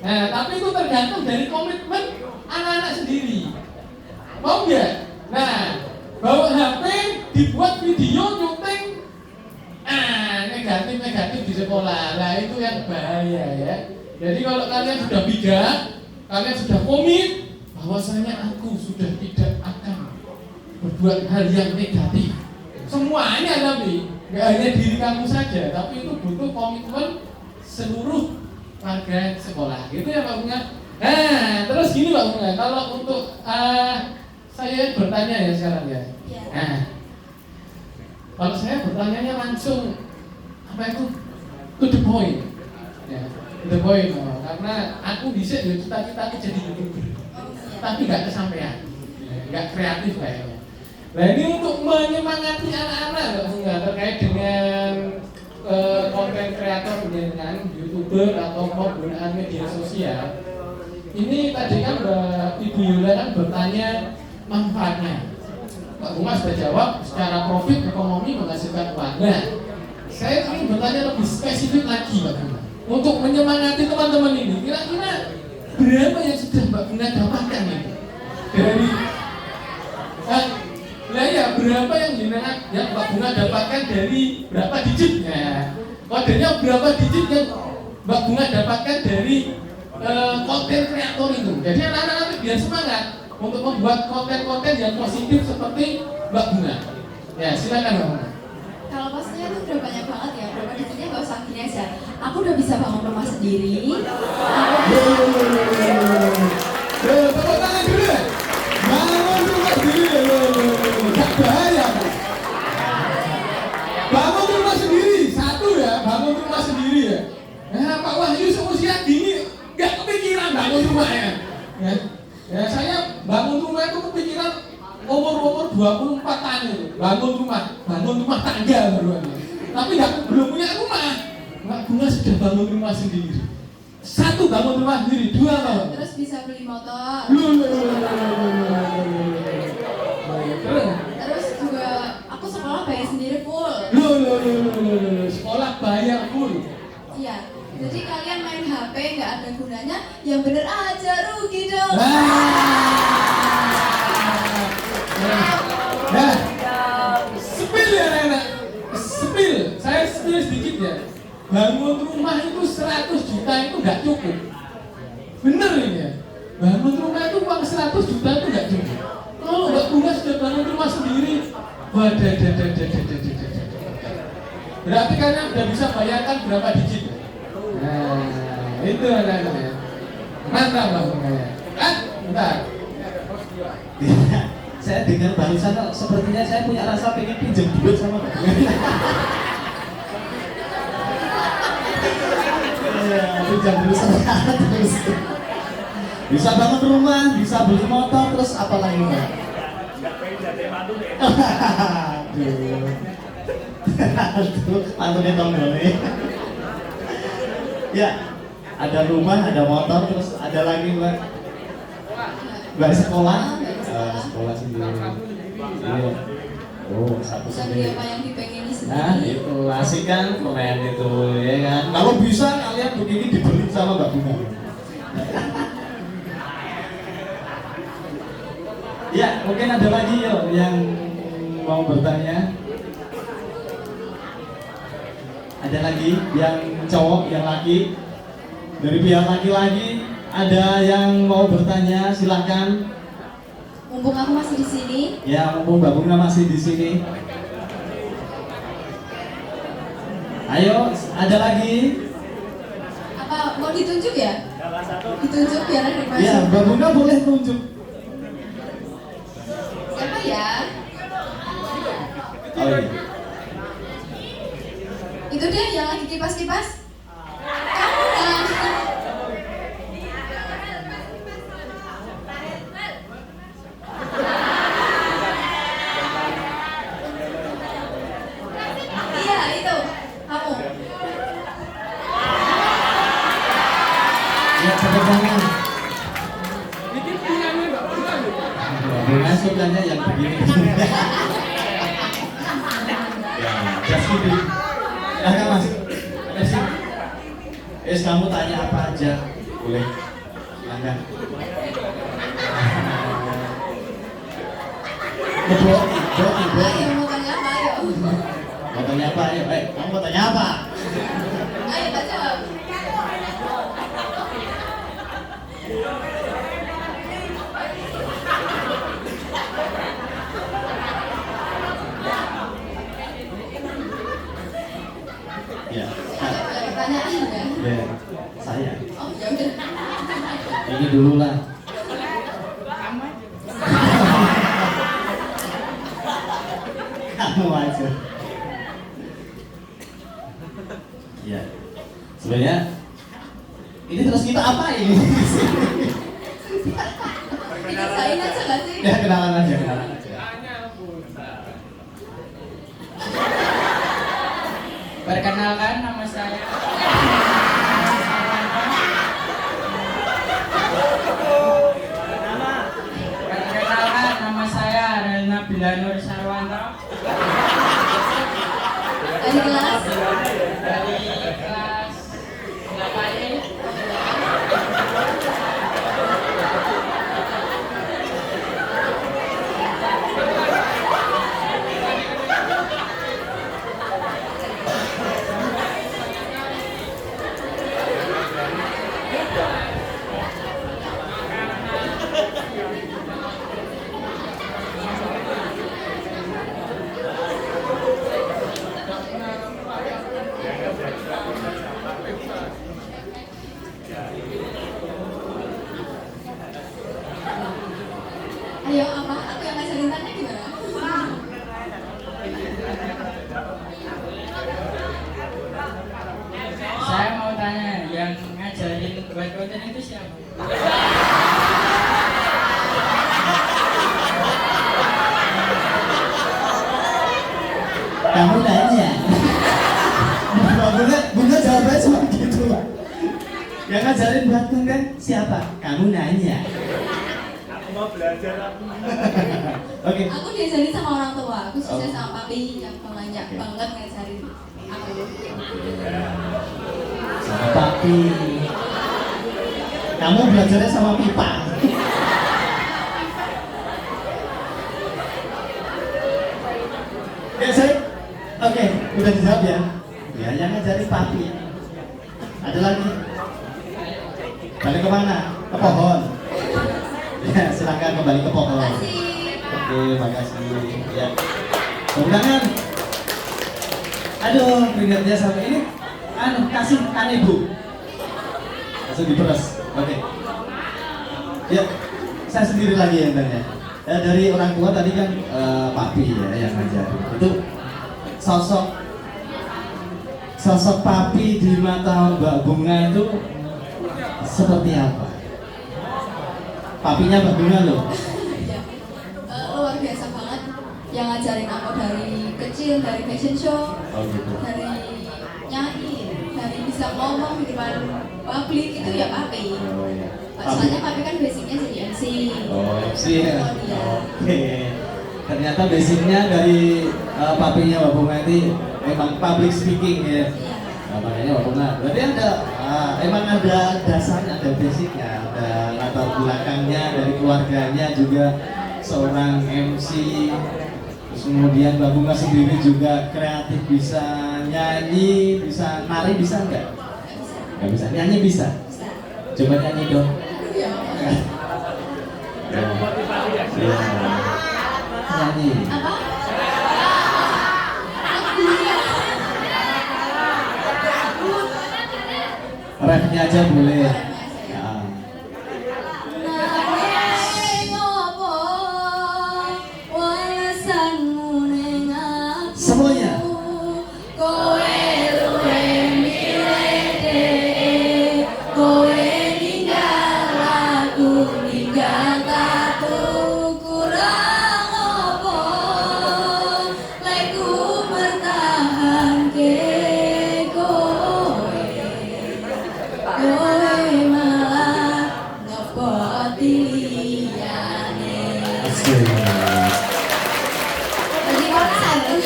Nah, tapi itu tergantung dari komitmen anak-anak sendiri. Mau nggak? Nah, bawa HP, dibuat video, nyuting, negatif di sekolah. Nah, itu yang bahaya ya. Jadi kalau kalian sudah bijak, kalian sudah komit, bahwasanya aku sudah tidak akan berbuat hal yang negatif. Semuanya tapi nggak hanya diri kamu saja, tapi itu butuh komitmen seluruh warga sekolah. Gitu ya Pak Bunga. Nah, terus gini Pak Bunga, kalau untuk saya bertanya ya sekarang ya. Nah, kalau saya bertanyanya langsung apa itu to the point, ya, to the point. Karena aku bisa ya cita-cita aku jadi YouTuber, tapi nggak kesampaian, nggak kreatif kayaknya. Nah ini untuk menyemangati anak-anak enggak terkait dengan konten kreator dengan YouTuber atau penggunaan media sosial. Ini tadi kan Mbak Ibu Yola kan bertanya manfaatnya. Pak Bunga sudah jawab secara profit ekonomi menghasilkan uang. Nah, saya ingin bertanya lebih spesifik lagi Pak Bunga. Untuk menyemangati teman-teman ini, kira-kira berapa yang sudah Mbak Bunga dapatkan ini? Dari nah ya, berapa yang Mbak Bunga dapatkan dari berapa digitnya? Kodenya berapa digit yang Mbak Bunga dapatkan dari konten kreator itu? Jadi anak-anak biar semangat untuk membuat konten-konten yang positif seperti Mbak Bunga. Ya, silakan Mbak Bunga. Kalau pastinya itu udah banyak banget ya, berapa digitnya nggak usah gini aja. Aku udah bisa bangun rumah sendiri. Tepuk tangan dulu ya. Bangun rumah sendiri. Gak bahaya. Bangun rumah sendiri, satu ya, bangun rumah sendiri ya. Nah, Pak Wahyu seusia dini gak kepikiran bangun rumah ya. Ya, saya bangun rumah itu kepikiran umur 24 tahun itu. Bangun rumah tangga baru aja. Tapi belum punya rumah. Mbak Bunga sudah bangun rumah sendiri. Satu bangun rumah sendiri, dua tahun. Terus bisa beli motor. Terus juga aku sekolah bayar sendiri full. Sekolah bayar full. Iya. Jadi kalian main HP nggak ada gunanya, yang bener aja rugi dong. Nah, spill ya anak. Saya spill sedikit ya. Bangun rumah itu 100 juta itu nggak cukup. Bener ini ya. Bangun rumah itu uang 100 juta itu nggak cukup. Kalau Mbak Bunga sudah bangun rumah sendiri, berarti kalian udah bisa bayarkan berapa digit. Nah, itu anak-anak. Mantap Mbak Bunga ya. Bentar. Saya dengar barusan sepertinya saya punya rasa pengen pinjam duit sama Mbak Bunga. Pinjam dulu terus. Bisa bangun rumah, bisa beli motor, terus apa lagi Mbak? Nggak pengen jadi mantu deh. Aduh, mantunya tonggolnya. Ya, ada rumah, ada motor, terus ada lagi Mbak. Mbak sekolah? Sekolah sendiri. Iya. Oh, satu Bisa beli sendiri. apa yang dipengini sendiri. Nah, itu asik kan, keren itu, ya kan. Kalau bisa kalian begini dibeli sama Mbak Bunga. Ya, mungkin ada lagi yuk yang mau bertanya. Ada lagi yang cowok, yang laki. Dari pihak laki-laki ada yang mau bertanya, silakan. Mumpung aku masih di sini, Ya, mumpung Mbak Bunga masih di sini. Ayo, ada lagi? apa mau ditunjuk ya? Salah satu Ditunjuk biar ada yang Ya, masuk. Mbak Bunga boleh tunjuk. Siapa ya? Oh iya. Itu dia yang lagi kipas-kipas. Kamu lah. Iya itu kamu. Ya, tepuk tangan. Mbak Bunga sukanya yang begini. Ya, just kidding. Silahkan Mas. Kasih. Kamu tanya apa aja, boleh. Silahkan. Bro. Ayo mau tanya apa? Ayo. Mau tanya apa? Ayo, kamu mau tanya apa? Ayo tak jawab. Ya. Ada pertanyaan ya? Ya, saya. Oh ya udah. Ini dulu lah. Kamu aja. Ya. Sebenarnya ini terus kita apa ini? Dirasain aja gak sih? Ya, kenalan aja. Perkenalkan, nama saya Perkenalkan, nama saya Relna Bilanur Sarwanto Dari kelas? dari kelas 8E. Ayo apa? Aku yang ngajarin tanya gimana? Saya mau tanya, yang ngajarin buat konten itu siapa? Kamu nanya. Bunga jawabnya cuma gitu. Yang ngajarin buat konten siapa? Kamu nanya. aku mau belajar aku. Oke. Aku diajarin sama orang tua, khususnya sama papi yang banyak banget ngajarin aku. Sama papi. Kamu belajarnya sama pipa. Ya, saya. Oke, udah dijawab ya. Ya, yang ngajarin papi. Ada lagi? Balik ke mana? Ke pohon. Ya, silakan kembali ke pohon. Makasih. Oke, makasih. Ya. Tepuk tangan. Aduh, keringatnya sampai ini. Kasih ibu. Langsung diperas. Oke. Ya, saya sendiri lagi yang tanya. Dari orang tua tadi kan papi ya yang ngajarin. Itu sosok papi di mata Mbak Bunga itu seperti apa? Papinya Mbak Bunga loh. Ya. Luar biasa banget yang ngajarin aku dari kecil, dari fashion show, Oh gitu. dari nyanyi, dari bisa ngomong di depan publik itu ya papi. Oh iya. Soalnya papi kan basicnya jadi MC. Oh, MC ya. Oh, iya. Oke. Ternyata basicnya dari papinya Mbak Bunga ini emang public speaking ya. Iya. Nah, makanya Mbak Bunga. Berarti ada emang ada dasarnya, ada basicnya, ada latar belakangnya dari keluarganya juga seorang MC. Terus kemudian Mbak Bunga sendiri juga kreatif, bisa nyanyi, bisa nari, bisa nggak? Nggak bisa. Nyanyi bisa. Bisa. Coba nyanyi dong. Aduh ya. Ya. Motivasi ya. Iya. Nyanyi. Apa? Rapnya aja boleh. Ya. Semuanya.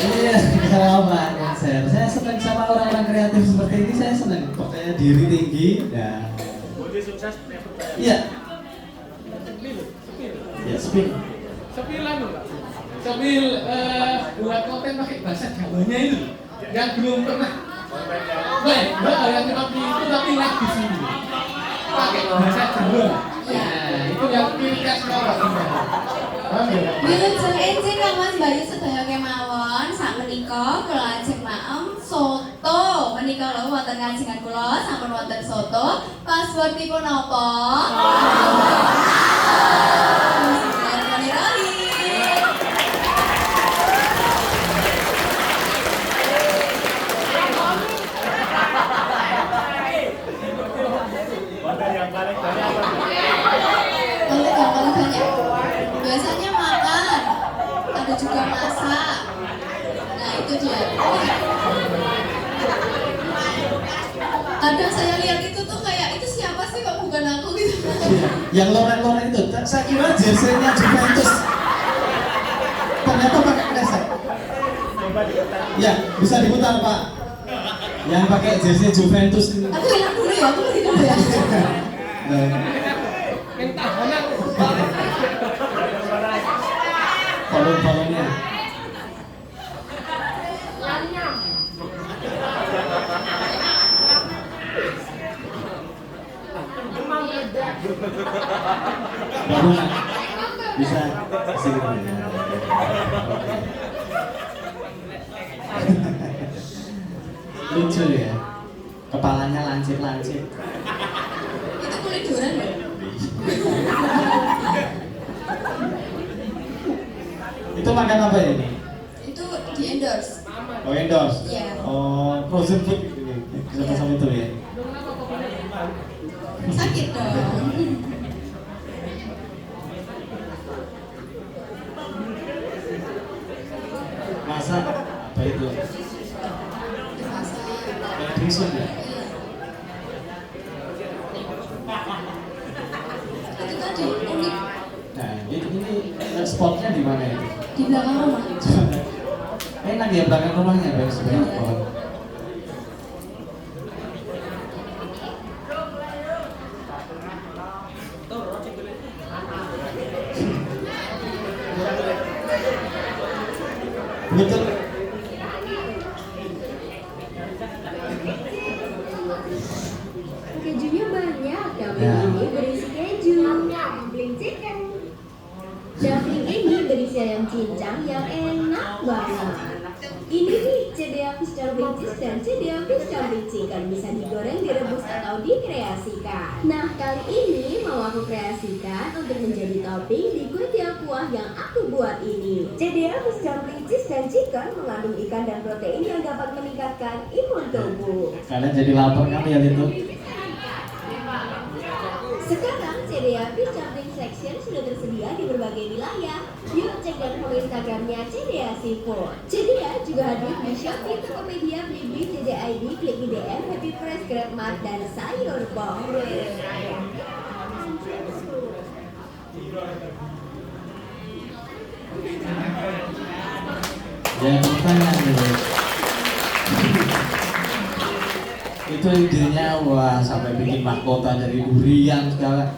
Iya, sama konser. Saya senang sama orang-orang kreatif seperti ini. Saya senang percaya diri tinggi. Dan Budi sukses berapa? iya. Ya, spin. Sepilan Pak. Sepil buat konten pakai bahasa Jawanya itu yang belum pernah. Baik, Mbak yang seperti itu tapi live di sini. Pakai bahasa Jawa. Ya, itu yang khas banget. Paham ya? Wilujeng enjing Kang Mas Bayu sedaya kemawon sakmenika kula ajeng maem soto. Menika lho wonten kajengan kula sampun wonten soto. Passwordipun napa? Konten yang paling banyak apa? Konten yang paling banyak biasanya makan, ada juga masak. Nah itu dia. Kadang saya lihat itu tuh kayak itu siapa sih kok bukan aku gitu. Yang lorek-lorek itu, saya kira jersey-nya Juventus. Ternyata pakai kresek. Coba diputar. Ya, bisa diputar Pak. Yang pakai jersey Juventus ini. Aku hilang dulu ya, aku lagi dulu ya. Nah, balon-balonnya. Balonnya. Bisa sini. Lucu ya. Kepalanya lancip-lancip. Itu kulit durian ya? Itu makan apa ini? Itu di endorse. Oh, endorse. Iya. Oh, frozen food ini. Sama-sama itu ya. Sakit dong. Masa apa itu? Dimasak. Kayak bisul ya? Itu tadi unik Nah, ini spotnya di mana itu? di belakang rumah. Enak ya belakang rumahnya, bagus banget. Oh. Betul. Kejunya banyak, dumpling Ya. ini berisi keju. Dumpling chicken. Dumpling ini berisi ayam cincang yang enak banget. Ini nih CDA Fish Dumpling Cheese dan CDA Fish Dumpling Chicken bisa digoreng, direbus atau dikreasikan. Nah kali ini mau aku kreasikan untuk menjadi topping di kue tiaw kuah yang aku buat ini. CDA Fish Dumpling Cheese dan Chicken mengandung ikan dan protein yang dapat meningkatkan imun tubuh. Kalian jadi lapar kan lihat itu? Sekarang CDA Fish Dumpling Section sudah tersedia di berbagai wilayah. Yuk cek dan follow Instagramnya CDA Seafood. CDA juga hadir di Shopee, Tokopedia, Blibli, CDID, Klik IDM, Happy Fresh, GrabMart, dan Sayur Box. Jangan bertanya dulu. Itu idenya wah sampai bikin mahkota dari durian segala.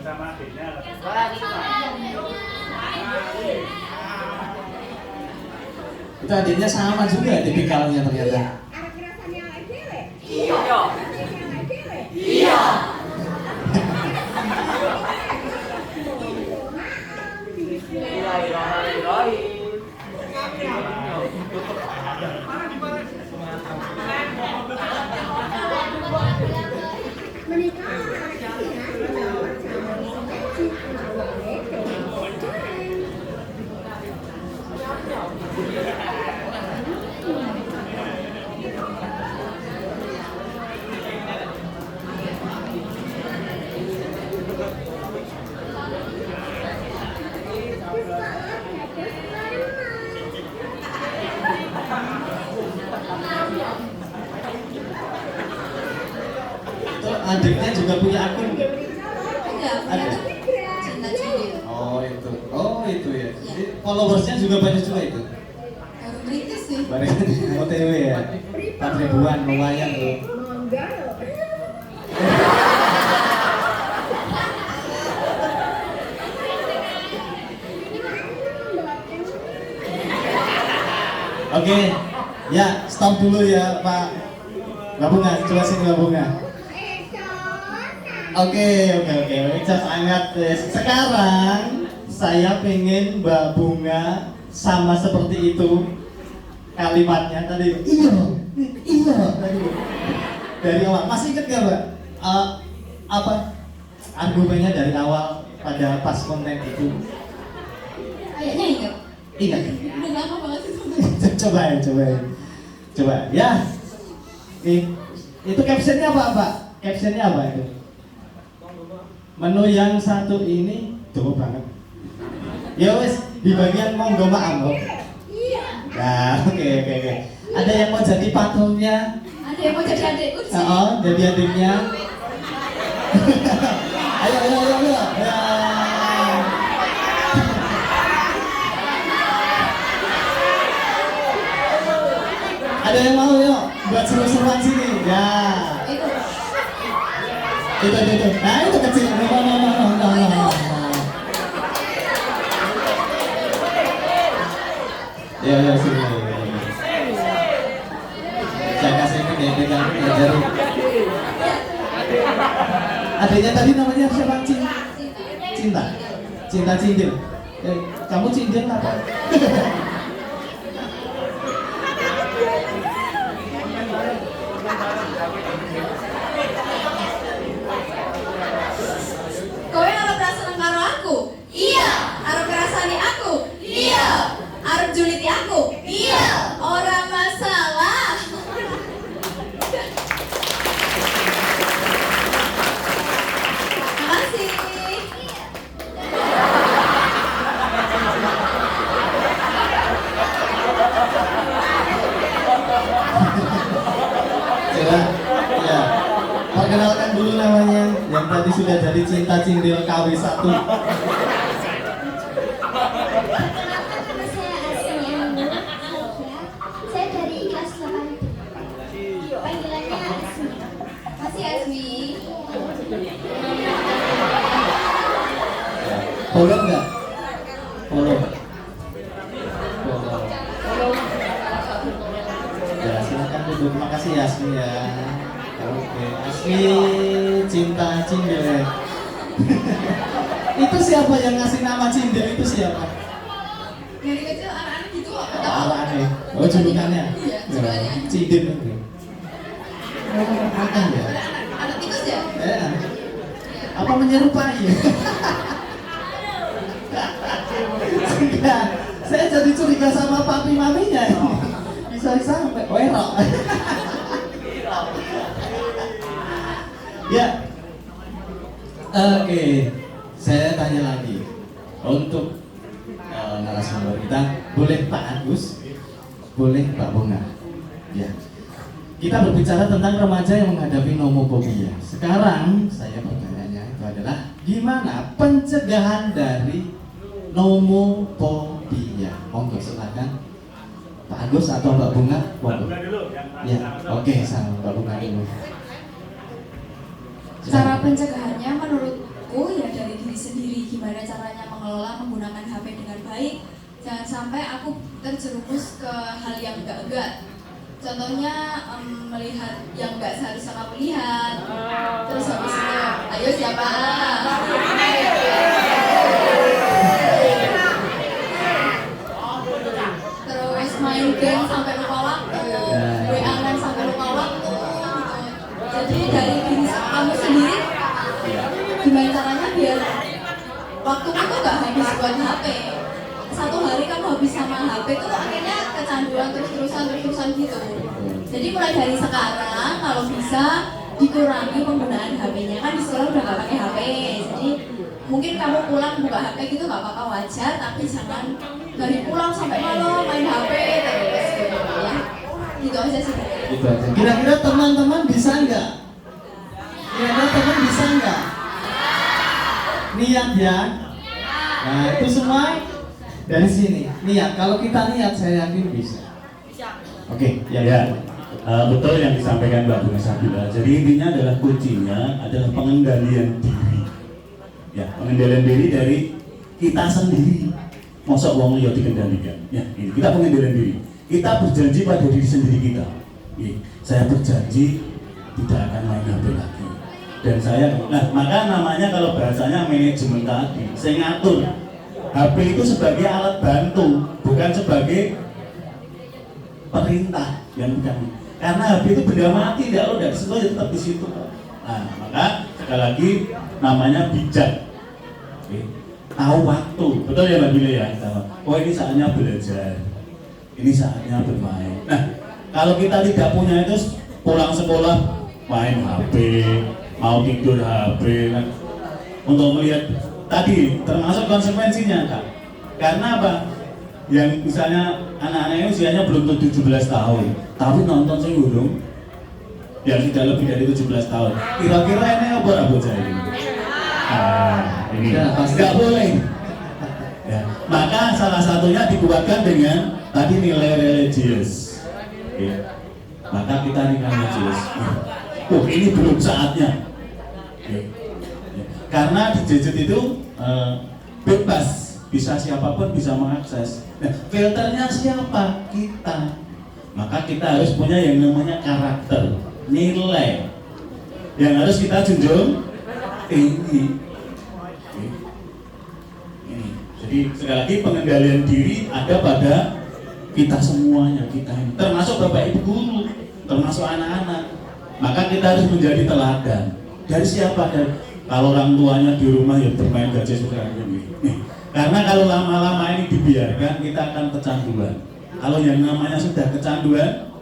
Sama adiknya. Itu adiknya sama juga tipikalnya ternyata. Arep ngrasani awake dhewe. Menikah arek mendapat jaman sing awake dhewe. Itu adiknya juga punya akun nggak? Enggak, punya tuh cinta cindil. Oh itu ya. Jadi followersnya juga banyak juga itu. Baru merintis sih. Bareng OTW ya. 4 ribuan lumayan tuh. Monggo. Oke, ya stop dulu ya Pak. Mbak Bunga, jelasin Mbak Bunga. Oke, Ica sangat. Sekarang saya pengen Mbak Bunga sama seperti itu kalimatnya tadi. Iya tadi. Dari awal, masih inget gak Mbak? Apa argumennya dari awal pada pas konten itu? Kayaknya ingat. Ingat? Udah lama banget itu. Coba ya. Itu captionnya apa Pak? Captionnya apa itu? Menu yang satu ini jauh banget. Ya wes di bagian monggo maaf. Iya. Nah, oke. Ada yang mau jadi patronnya? Ada yang mau jadi adikku sih. Jadi adiknya. Ayo. Ya. Ada yang mau yuk buat seru-seruan sini. Ya. Itu. Nah itu kecil. No. Ya sini. Saya kasih ini dia pegang jari. Adiknya tadi namanya siapa? Cinta Cindil. Kamu Cindil apa? Kowe arep seneng karo aku? Iya. Arep ngrasani aku? Iya. Arep juliti aku? Iya. Ora masalah. Makasih. Coba, ya. Perkenalkan dulu namanya yang tadi sudah jadi Cinta Cindil KW1. Perkenalkan nama saya Asmi Anu. Saya dari kelas 8. Panggilannya Asmi. Makasih Asmi. Follow nggak? Follow. Ya silakan duduk. Makasih ya Asmi ya. Oke, Asmi Cinta Cindil ya. Itu siapa yang ngasih nama Cindil itu siapa? Dari kecil anak-anak gitu kok. Aneh. Oh julukannya. Iya, julukannya. Cindil itu. Oh, apa ya? Anak tikus ya? Apa menyerupai? Saya jadi curiga sama papi maminya. Bisa sampai werok. Ya. Oke. Saya tanya lagi. Untuk narasumber kita, boleh Pak Agus, boleh Pak Bunga. Ya. Kita berbicara tentang remaja yang menghadapi nomofobia. Sekarang saya pertanyaannya itu adalah gimana pencegahan dari nomofobia? Monggo silakan Pak Agus atau Mbak Bunga. Monggo. Ya, oke, sama Mbak Bunga dulu. Cara pencegahannya menurutku ya dari diri sendiri, gimana caranya mengelola menggunakan HP dengan baik, Jangan sampai aku terjerumus ke hal yang enggak. Contohnya melihat yang enggak seharusnya kamu lihat. Terus habis itu, ayo siapa? Terus main game sampai lupa waktu, WA-an sampai lupa waktu gitu. Jadi dari diri kamu sendiri, gimana caranya biar waktumu tuh gak habis buat HP. Satu hari kamu habis sama HP tuh akhirnya kecanduan terus-terusan gitu. Jadi mulai dari sekarang kalau bisa dikurangi penggunaan HP-nya. Kan di sekolah udah gak pakai HP. Jadi mungkin kamu pulang buka HP gitu gak apa-apa, wajar, tapi jangan dari pulang sampai malam main HP terus gitu ya. Gitu aja sih. Gitu aja. Kira-kira teman-teman bisa nggak? Kira-kira teman bisa nggak? Niat ya? Nah itu semua dari sini. Niat. Kalau kita niat, saya yakin bisa. Oke, Ya, betul yang disampaikan Mbak Bunga Sabila. Jadi intinya adalah kuncinya adalah pengendalian diri. Ya, pengendalian diri dari kita sendiri. Mosok wong liya dikendalikan. Ya, ini kita pengendalian diri. Kita berjanji pada diri sendiri kita. Saya berjanji tidak akan main HP lagi. Dan saya, maka namanya kalau bahasanya manajemen tadi, saya ngatur HP itu sebagai alat bantu, bukan sebagai perintah yang bukan. Karena HP itu benda mati, kalau udah disitu ya tetap di situ. Nah, maka sekali lagi namanya bijak. Tahu waktu, betul ya Mbak Bila ya? Oh ini saatnya belajar, ini saatnya bermain. Nah, kalau kita tidak punya itu pulang sekolah main HP, mau tidur HP, kan? Untuk melihat tadi termasuk konsekuensinya Kak. Karena apa? Yang misalnya anak-anaknya usianya belum 17 tahun, tapi nonton sing urung yang sudah lebih dari 17 tahun. Kira-kira ini apa bocah ini? Ini nggak boleh. Ya. Maka salah satunya dikuatkan dengan tadi nilai religius. Ya. Maka kita nilai religius. Ini belum saatnya. Ya. Ya. Karena di gadget itu bebas, bisa siapapun bisa mengakses. Nah, filternya siapa? Kita. Maka kita harus punya yang namanya karakter, nilai yang harus kita junjung tinggi. Jadi sekali lagi pengendalian diri ada pada kita semuanya, kita ini, termasuk bapak ibu guru, termasuk anak-anak. Maka kita harus menjadi teladan. Dari siapa? Dari kalau orang tuanya di rumah ya bermain gadget suka ini. Karena kalau lama-lama ini dibiarkan kita akan kecanduan. Kalau yang namanya sudah kecanduan,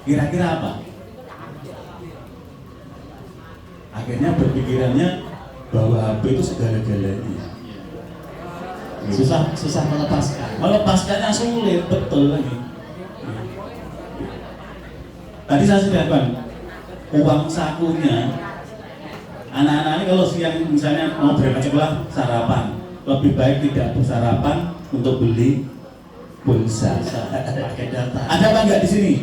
kira-kira apa? Akhirnya berpikirannya bahwa HP itu segala-galanya. Susah Melepaskannya sulit, betul lagi. Tadi saya sudah bilang, uang sakunya anak-anak ini kalau siang misalnya mau berangkat sekolah sarapan, lebih baik tidak bersarapan untuk beli pulsa. pakai data. Ada apa enggak di sini?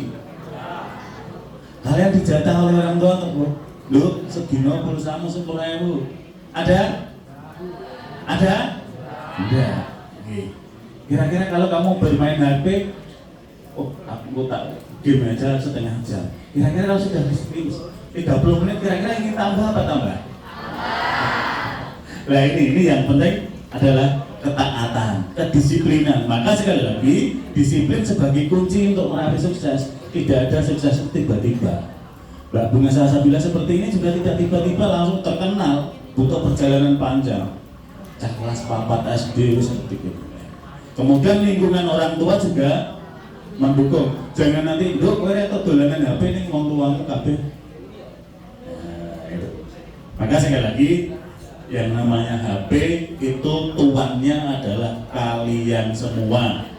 Kalian dijatah oleh orang tua untuk lu segino pulsamu 10.000. Ada? Ada? Enggak. Kira-kira kalau kamu bermain HP, aku tak game aja setengah jam. Kira-kira kalau sudah di 30 menit, kira-kira ingin tambah apa tambah? Nah ini yang penting adalah ketaatan, kedisiplinan. Maka sekali lagi, disiplin sebagai kunci untuk meraih sukses. Tidak ada sukses tiba-tiba. Mbak Bunga Sabila seperti ini juga tidak tiba-tiba langsung terkenal, butuh perjalanan panjang. Kelas 4 SD seperti itu. Kemudian lingkungan orang tua juga mendukung. Jangan nanti, "Nduk, kowe rek dolanan HP ning wong tuamu kabeh." Maka sekali lagi yang namanya HP itu tuannya adalah kalian semua.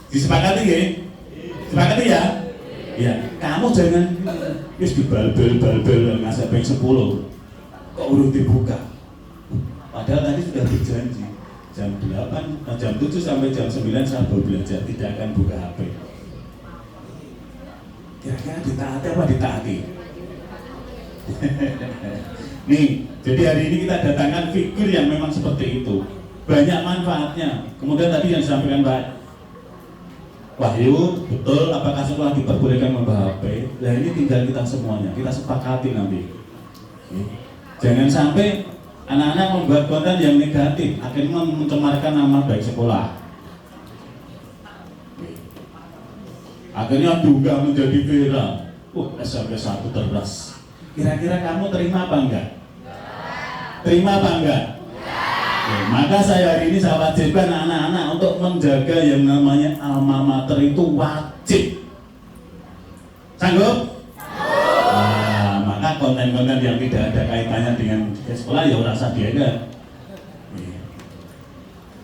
Disepakati ya? Sepakati ya? Ya, kamu jangan wis dibal-bal ngasih ping 10. Kok urung dibuka? Padahal tadi sudah berjanji jam 7 sampai jam 9 saya baru belajar, tidak akan buka HP. Kira-kira ditaati apa ditaati? Nih, jadi hari ini kita datangkan figur yang memang seperti itu. banyak manfaatnya. Kemudian tadi yang disampaikan Pak Wahyu, betul, apakah sekolah diperbolehkan membawa HP? Nah ini tinggal kita semuanya, kita sepakati nanti. Jangan sampai anak-anak membuat konten yang negatif, akhirnya mencemarkan nama baik sekolah. Akhirnya diunggah menjadi viral. SMP 1 terberas. Kira-kira kamu terima apa enggak? Terima apa enggak? Oke, maka saya hari ini saya wajibkan anak-anak untuk menjaga yang namanya alma mater itu wajib. Sanggup? Nah, maka konten-konten yang tidak ada kaitannya dengan sekolah ya rasa diaga.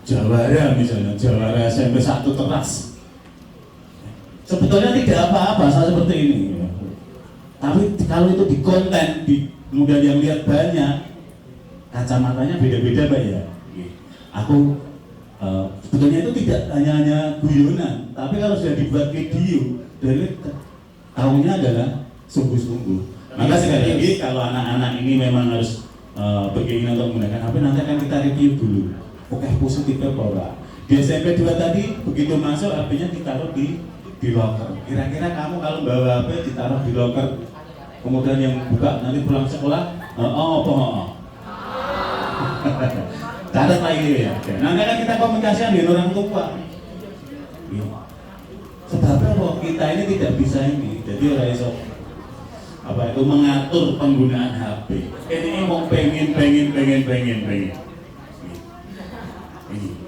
Jawara misalnya, Jawara SMP 1 teras. Sebetulnya tidak apa-apa hal seperti ini. Tapi kalau itu di konten, kemudian yang lihat banyak, kacamatanya beda-beda Pak ya. Aku sebetulnya itu tidak hanya guyonan, tapi kalau sudah dibuat video, dari tahunya adalah sungguh-sungguh. Maka sekali lagi kalau anak-anak ini memang harus berkeinginan untuk menggunakan HP, nanti akan kita review dulu. Oke, positifnya apa? Di SMP 2 tadi begitu masuk HP-nya ditaruh di locker. Kira-kira kamu kalau bawa HP ditaruh di locker, kemudian yang buka nanti pulang sekolah, catat lagi ya. Nanti kan kita komunikasi dengan orang tua. Sebabnya kok kita ini tidak bisa ini, jadi orang iso itu mengatur penggunaan HP. Ini mau pengen.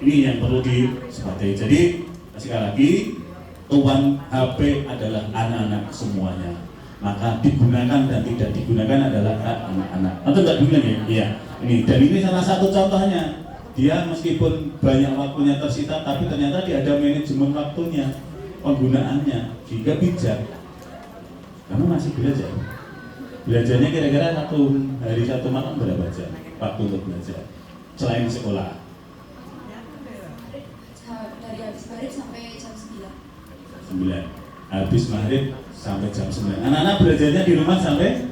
Ini yang perlu disepakati. Jadi sekali lagi, tuan HP adalah anak-anak semuanya. Maka digunakan dan tidak digunakan adalah hak anak-anak. Atau tidak digunakan ya? Iya. Ini dan ini salah satu contohnya. Dia meskipun banyak waktunya tersita, tapi ternyata dia ada manajemen waktunya, penggunaannya, sehingga bijak. Kamu masih belajar. Belajarnya kira-kira satu hari satu malam berapa jam waktu untuk belajar selain sekolah? Dari habis maghrib sampai jam 9. 9. Habis maghrib sampai jam 9. Anak-anak belajarnya di rumah sampai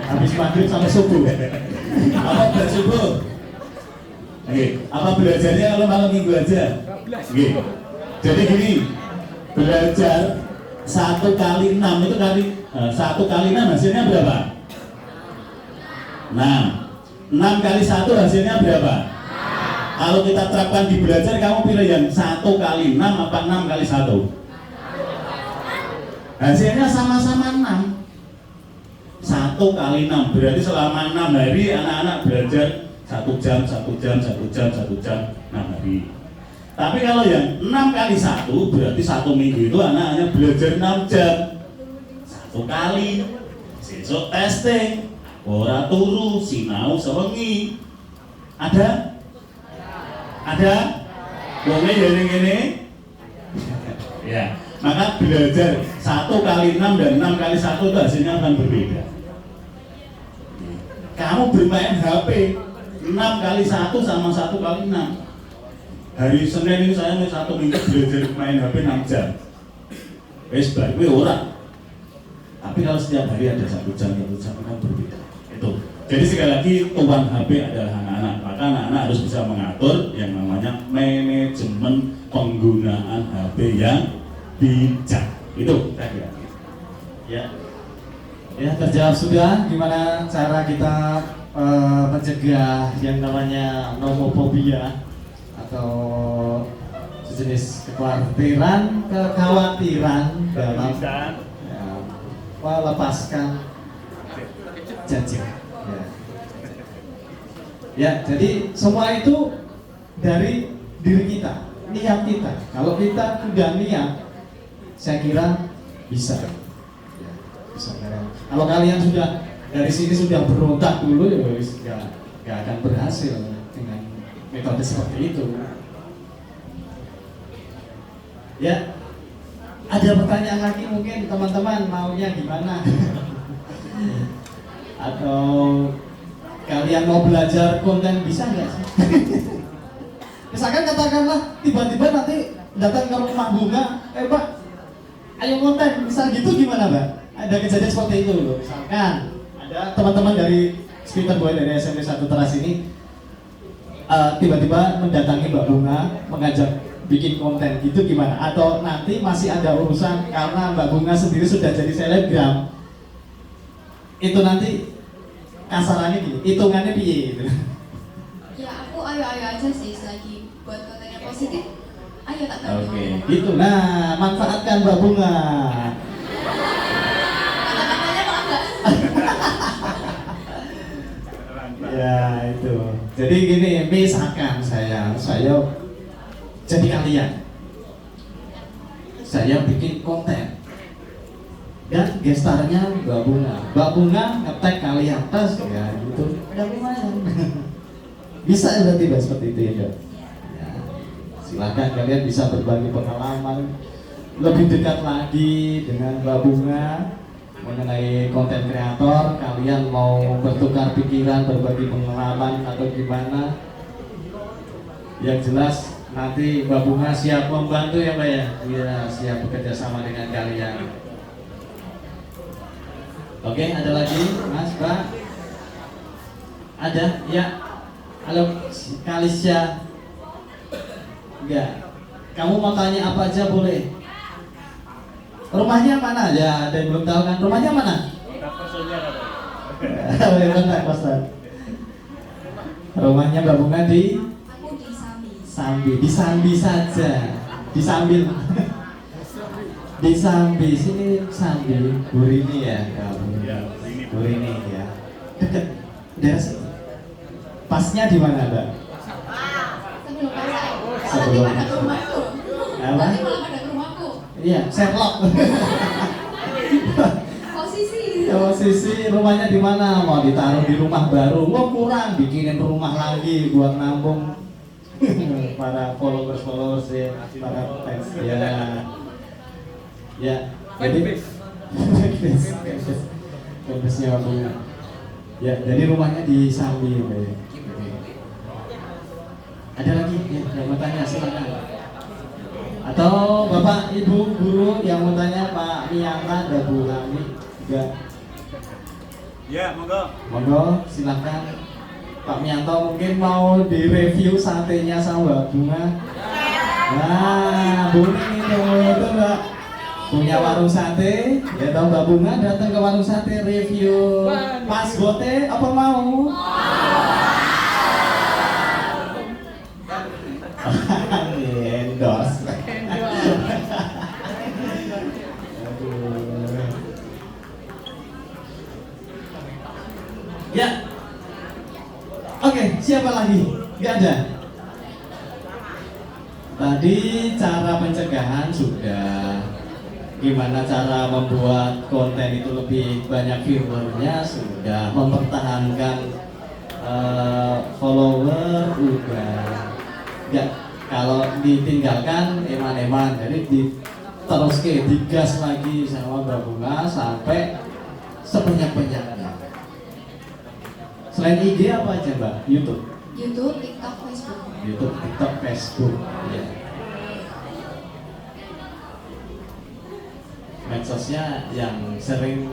habis maghrib sampai subuh. Apa belajar subuh? Oke. Apa belajarnya kalau malam minggu aja? Oke. Jadi gini, belajar 1 kali 6 itu 1 kali 6 hasilnya berapa? 6. 6 kali 1 hasilnya berapa? Kalau kita terapkan di belajar, kamu pilih yang 1 kali 6 apa 6 kali 1? Hasilnya sama-sama 6. 1 kali 6 berarti selama 6 hari anak-anak belajar 1 jam 6 hari. Tapi kalau yang 6 kali 1 berarti 1 minggu itu anak-anaknya belajar 6 jam 1 kali. Sesuk testing ora turu sinau sewengi. Ada? Wonge ya ngene. Ya. Maka belajar 1 kali 6 dan 6 kali 1 itu hasilnya akan berbeda. Kamu bermain HP 6 kali 1 sama 1 kali 6. Hari Senin ini saya 1 minggu belajar main HP 6 jam. Wes bar kuwi ora. Tapi kalau setiap hari ada 1 jam kan berbeda. Itu. Jadi sekali lagi tuan HP adalah anak-anak. Maka anak-anak harus bisa mengatur yang namanya manajemen penggunaan HP yang bijak. Itu kira-kira. Ya terjawab sudah. Gimana cara kita mencegah yang namanya nomofobia atau sejenis kekhawatiran dalam melepaskan janji. Ya, jadi semua itu dari diri kita, niat kita. Kalau kita sudah niat, saya kira bisa. Ya, bisa. Kalau kalian sudah dari sini sudah berontak dulu, ya nggak akan berhasil dengan metode seperti itu. Ya, ada pertanyaan lagi mungkin teman-teman maunya gimana? Atau kalian mau belajar konten bisa nggak sih? Misalkan katakanlah tiba-tiba nanti datang ke rumah bunga, Pak, ayo konten, misal gitu gimana Mbak? Ada kejadian seperti itu loh. Misalkan ada teman-teman dari Speaker Boy dari SMP 1 Teras ini tiba-tiba mendatangi Mbak Bunga mengajak bikin konten gitu gimana? Atau nanti masih ada urusan karena Mbak Bunga sendiri sudah jadi selebgram, itu nanti kasarannya gini, hitungannya piye gitu? Ya aku ayo-ayo aja sih, selagi buat kontennya positif, ayo tak bantu. Oke, gitu. Nah, manfaatkan Mbak Bunga. Kata-katanya kok agak Ya itu. Jadi gini, misalkan saya jadi kalian, saya bikin konten dan gestarnya Mbak Bunga nge-tag kalian tas ya gitu, udah lumayan. Bisa berarti Mbak seperti itu ya. Silakan kalian bisa berbagi pengalaman lebih dekat lagi dengan Mbak Bunga mengenai konten kreator. Kalian mau bertukar pikiran, berbagi pengalaman atau gimana? Yang jelas nanti Mbak Bunga siap membantu ya Mbak ya. Iya, siap bekerja sama dengan kalian. Oke, ada lagi Mas, Mbak? Ada? Ya. Halo, Kalisya. Enggak. Kamu mau tanya apa aja boleh. Rumahnya mana? Ya, ada yang belum tahu kan. Rumahnya mana? Bentar, Ustaz. Rumahnya Mbak Bunga di aku di Sambi. Sambi. Di Sambi saja. Di Sambil. Di Sambi sini Sambi. Burini ya. Burini ya. Dekat daerah sini. Pasnya di mana, Mbak? Sebelum pasar. Sebelum. Nanti pada ke rumahku. Apa? Nanti malah pada ke rumahku. Iya, Sherlock. Posisi rumahnya di mana? Mau ditaruh di rumah baru? Wah kurang, bikinin rumah lagi buat nampung para followers ya, para fans ya. Ya, jadi fansnya Mbak Bunga. Ya, jadi rumahnya di Sambi, Mbak. Ada lagi ya, yang mau tanya silakan. Atau Bapak, Ibu, Guru yang mau tanya, Pak Mianta, ada Bu Rami juga. Ya, monggo. Monggo, silakan. Pak Mianto mungkin mau direview satenya sama Mbak Bunga. Nah, Bu itu Mbak punya warung sate, ya tahu Mbak Bunga datang ke warung sate review pas bote apa mau? Endorse. Ya. Oke, siapa lagi? Gak ada. Tadi cara pencegahan sudah. Gimana cara membuat konten itu lebih banyak viewernya sudah. Mempertahankan follower udah. Gak, kalau ditinggalkan eman-eman, jadi terus digas lagi sama Mbak Bunga sampai sebanyak-banyaknya. Selain IG apa aja Mbak? YouTube, TikTok, Facebook. YouTube, TikTok, Facebook. Ya. Medsosnya yang sering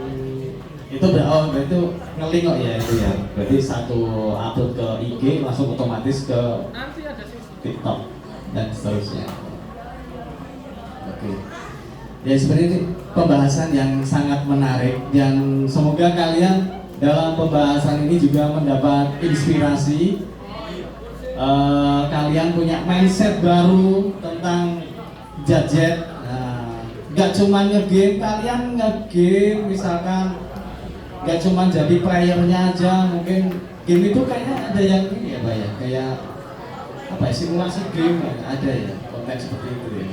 itu berarti ngeling kok ya itu ya. Berarti satu upload ke IG langsung otomatis ke TikTok dan seterusnya. Oke. Ya seperti itu pembahasan yang sangat menarik dan semoga kalian dalam pembahasan ini juga mendapat inspirasi. Kalian punya mindset baru tentang gadget. Gak cuma ngegame, kalian ngegame misalkan gak cuma jadi playernya aja. Mungkin game itu kayaknya ada yang ini ya Pak ya, kayak apa ya, simulasi game ada ya, konten seperti itu ya.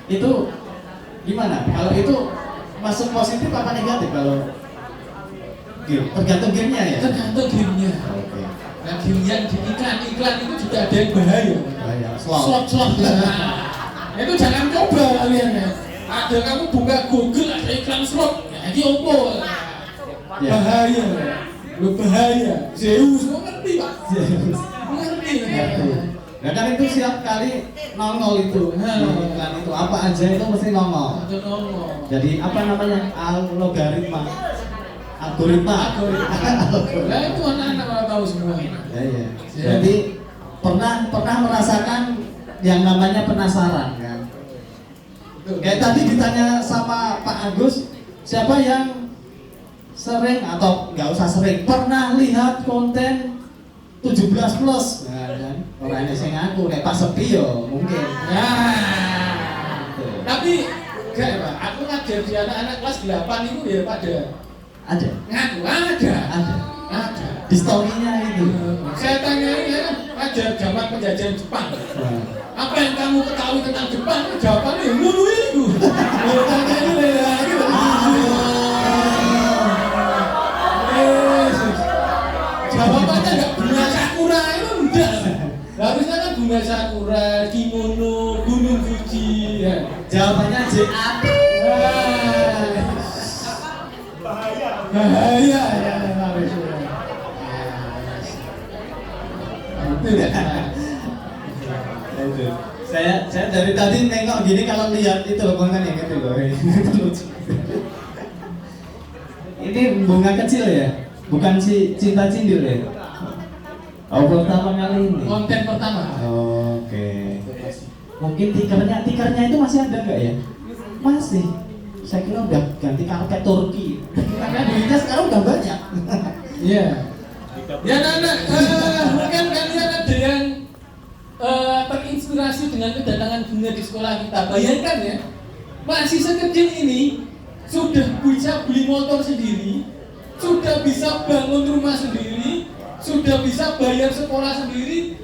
Itu gimana? Kalau itu masuk positif apa negatif kalau game? Tergantung gamenya ya? Tergantung gamenya. Oke. Nah, game yang di iklan itu juga ada yang bahaya. Bahaya. Slot. Itu jangan coba kalian ya. Ada kamu buka Google ada iklan slot, ya ini opo? Bahaya. Lu bahaya. Zeus kok ngerti Pak? Zeus. Ngerti. Nah kan itu setiap kali nongol itu, iklan itu apa aja itu mesti nongol. Ada nongol. Jadi apa namanya? Algoritma. algoritma. Nah itu anak-anak kalau tahu semua. Ya, ya. Jadi pernah merasakan yang namanya penasaran kan. Kayak tadi ditanya sama Pak Agus, siapa yang sering atau nggak usah sering pernah lihat konten 17 plus, nah, kan? Orang ini saya ngaku, kayak Pak Sepi yo mungkin. Nah, tapi enggak ya Pak, aku ngajar di anak-anak kelas 8 itu ya pada Ada, ngaku ada. di story-nya itu. Saya tanya ini ya, ngajar zaman penjajahan Jepang. Nah, Apa yang kamu ketahui tentang Jepang? Jawabannya ngono itu. Tanya ini ya, gitu. Jawabannya enggak bunga sakura itu enggak. Harusnya kan bunga sakura, kimono, gunung Fuji ya. jawabannya JAT. Bahaya ya harus. Itu ya. Itu. Saya dari tadi nengok gini kalau lihat itu loh konten yang itu loh. Itu lucu. Ini bunga kecil ya, bukan si cinta cindil ya. Oh, pertama kali ini. Konten pertama. Oke. Mungkin tikernya itu masih ada nggak ya? Masih. Saya kira udah ganti karpet Turki. Karena duitnya sekarang udah banyak. Iya. Ya anak, mungkin kalian ada yang terinspirasi dengan kedatangan bunga di sekolah kita. Bayangkan ya, masih sekecil ini sudah bisa beli motor sendiri, sudah bisa bangun rumah sendiri, sudah bisa bayar sekolah sendiri,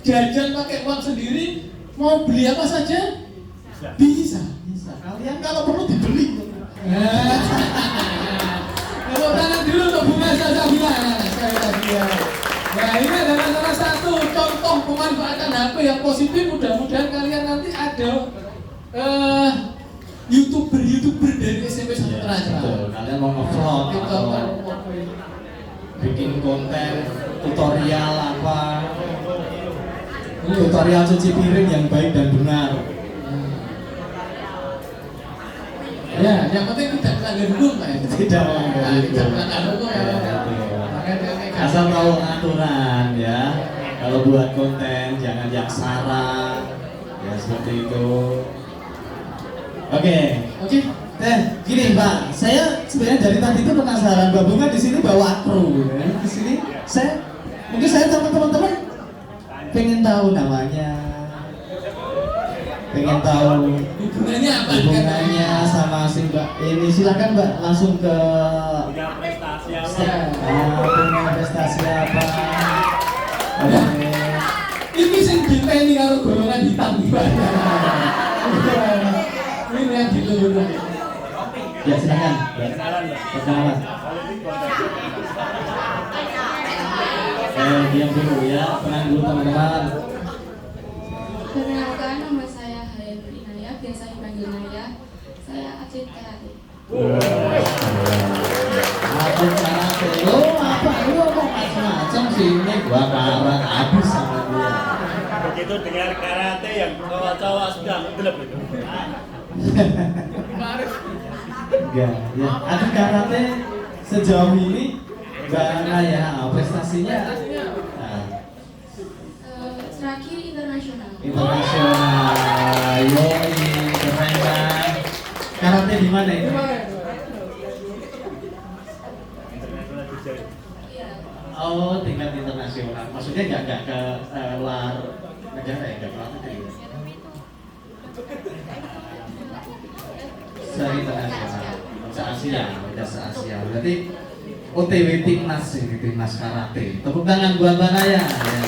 jajan pakai uang sendiri, mau beli apa saja bisa. Kalian kalau perlu dibeli. Tepuk tangan dulu untuk Bunga Salsabila sekali lagi ya. Nah ini adalah salah satu contoh pemanfaatan HP yang positif. Mudah-mudahan kalian nanti ada YouTuber dari SMP Santera. Kalian mau nge-vlog atau bikin konten tutorial apa? Tutorial cuci piring yang baik dan benar. Ya, yang penting tidak melanggar hukum Pak ya. Tidak melanggar hukum. Tidak melanggar hukum ya. Asal tahu aturan ya. Kalau buat konten jangan yang sara. Ya seperti itu. Oke. Gini Mbak, saya sebenarnya dari tadi itu penasaran. Mbak Bunga di sini bawa kru, ya. Di sini mungkin saya sama teman-teman pengen tahu namanya, pengen tahu hubungannya sama si Mbak ini. Silakan Mbak langsung ke Punya prestasi apa? punya prestasi apa. Oke. Ini sing diteni karo golongan hitam Mbak. Ini yang ditunggu. Ya silakan. Kenalan, Mbak. Perkenalan. Kalau ini konten. Diam dulu ya, tenang dulu teman-teman. Perkenalkan, nama saya Hayanur Inaya, biasa dipanggil Naya. Saya atlet karate. Atlet karate, lo apa? Lo kok macam-macam sih ini? Gua karat habis sama dia. Begitu dengar karate yang cowok-cowok sudah gelap itu. Enggak, ya. Atlet karate sejauh ini Mbak Naya prestasinya Terakhir internasional. internasional. Yoi, keren kan? Karate di mana itu? Internasional juga. Iya. Oh, tingkat internasional. Maksudnya nggak ke luar negara ya, nggak ke luar negeri. Se-internasional, se-Asia, udah se-Asia. Berarti OTW timnas ini, timnas karate. Tepuk tangan buat Mbak Naya. Ya.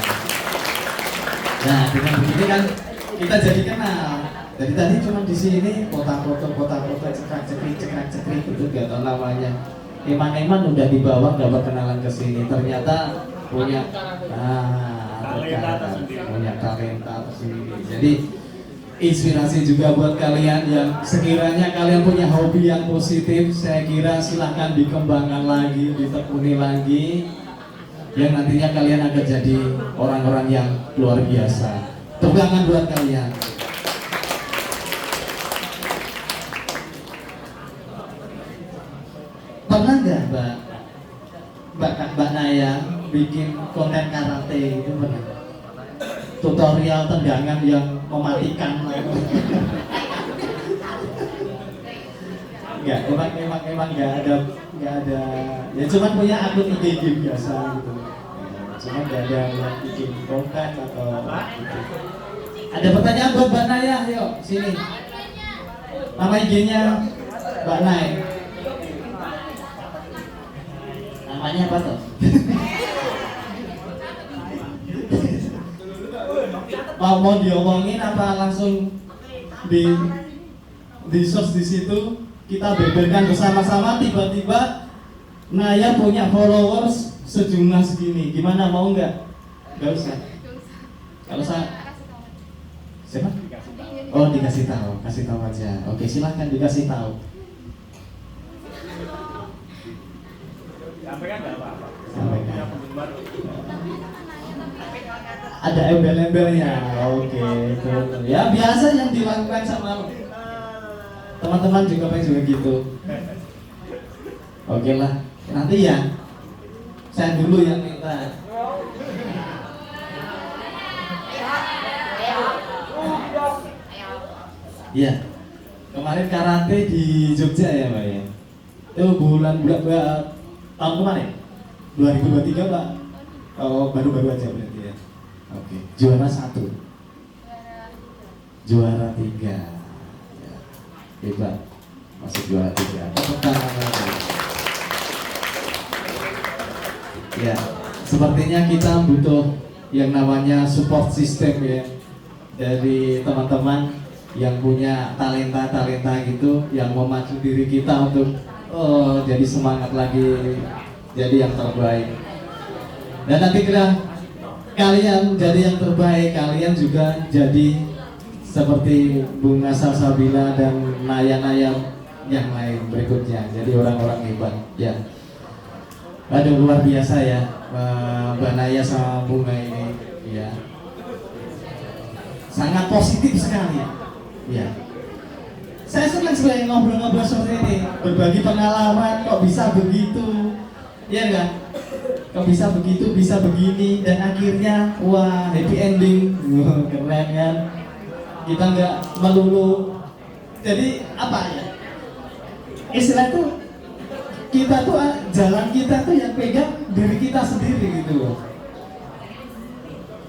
Nah, dengan begini kan kita jadi kenal. Dari tadi cuma di sini foto-foto, cekrak-cekrik itu gak tahu namanya. Iman udah dibawa nggak berkenalan ke sini. Ternyata punya punya talenta tersendiri. Jadi inspirasi juga buat kalian yang sekiranya kalian punya hobi yang positif. Saya kira silahkan dikembangkan lagi, ditekuni lagi. Yang nantinya kalian akan jadi orang-orang yang luar biasa. Tepuk tangan buat kalian. Pernah nggak Mbak Mbak Naya bikin konten karate itu pernah? Tutorial tendangan yang mematikan. Enggak, emang enggak ada ya cuman punya akun IG game biasa gitu. Cuma enggak ada yang bikin konten atau gitu. Ada pertanyaan buat Mbak Naya, yuk sini. Nama IG-nya Mbak Nay. Namanya apa tuh? mau diomongin apa langsung di search di situ, kita beberkan bersama-sama, tiba-tiba Naya punya followers sejumlah segini. Gimana, mau nggak? Nggak usah. Kalau saya siapa? Oh, dikasih tahu aja. Oke, silahkan dikasih tahu. Sampaikan nggak apa-apa. Sampaikan. Penggemar. Ada embel-embelnya. Oke, betul. Ya biasa yang dilakukan sama teman-teman juga pengen juga gitu. Oke lah, nanti ya saya dulu yang minta. Iya, kemarin karate di Jogja ya Pak ya. Itu bulan tahun kemarin 2023 Pak. Oh, baru-baru aja berarti ya. Oke, juara 1, juara 3, ya, hebat, masuk juara 3. Tepuk tangan lagi. Ya, sepertinya kita butuh yang namanya support system ya dari teman-teman yang punya talenta gitu, yang memacu diri kita untuk jadi semangat lagi, jadi yang terbaik. Dan nanti kalian jadi yang terbaik, kalian juga jadi seperti Bunga Salsabila dan Naya-Naya yang lain berikutnya, jadi orang-orang hebat ya. Aduh, luar biasa ya Mbak Naya sama Bunga ini ya, sangat positif sekali ya. Saya senang sebenarnya ngobrol-ngobrol seperti ini, berbagi pengalaman, kok bisa begitu ya enggak? Kok bisa begitu, bisa begini, dan akhirnya wah, happy ending. Keren kan? Kita nggak melulu. Jadi apa ya? Istilah tuh, kita tuh jalan kita tuh yang pegang diri kita sendiri gitu.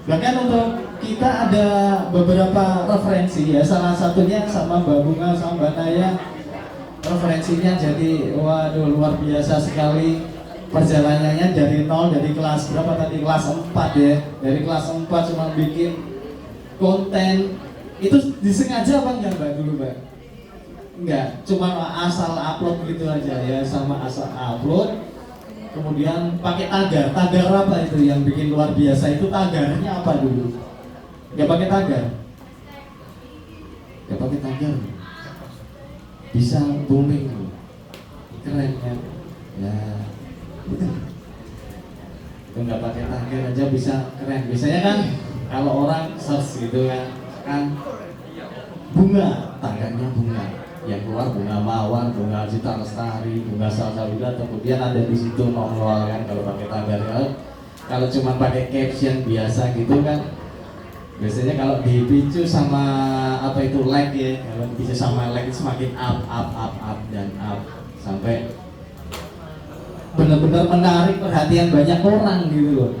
Bahkan untuk kita ada beberapa referensi ya, salah satunya sama Mbak Bunga sama Mbak Naya. Referensinya jadi waduh luar biasa sekali. Perjalanannya dari nol, dari kelas berapa tadi? Kelas 4 ya. Dari kelas 4 cuma bikin konten. Itu disengaja apa enggak Mbak dulu Mbak? Enggak, cuma asal upload gitu aja ya, sama asal upload. Kemudian pakai tagar apa itu yang bikin luar biasa itu, tagarnya apa dulu? Enggak pakai tagar? Enggak pakai tagar. Bisa booming loh. Keren kan? Ya. Itu nggak pakai tagar aja bisa keren. Biasanya kan kalau orang search gitu kan bunga, tagarnya bunga, yang keluar bunga mawar, bunga cita lestari, bunga salsabila, kemudian ada di situ nongol kan kalau pakai tagar. Kalau cuma pakai caption biasa gitu kan, biasanya kalau dipicu sama apa itu like ya, kalau dipicu sama like semakin up dan up sampai benar-benar menarik perhatian banyak orang gitu loh.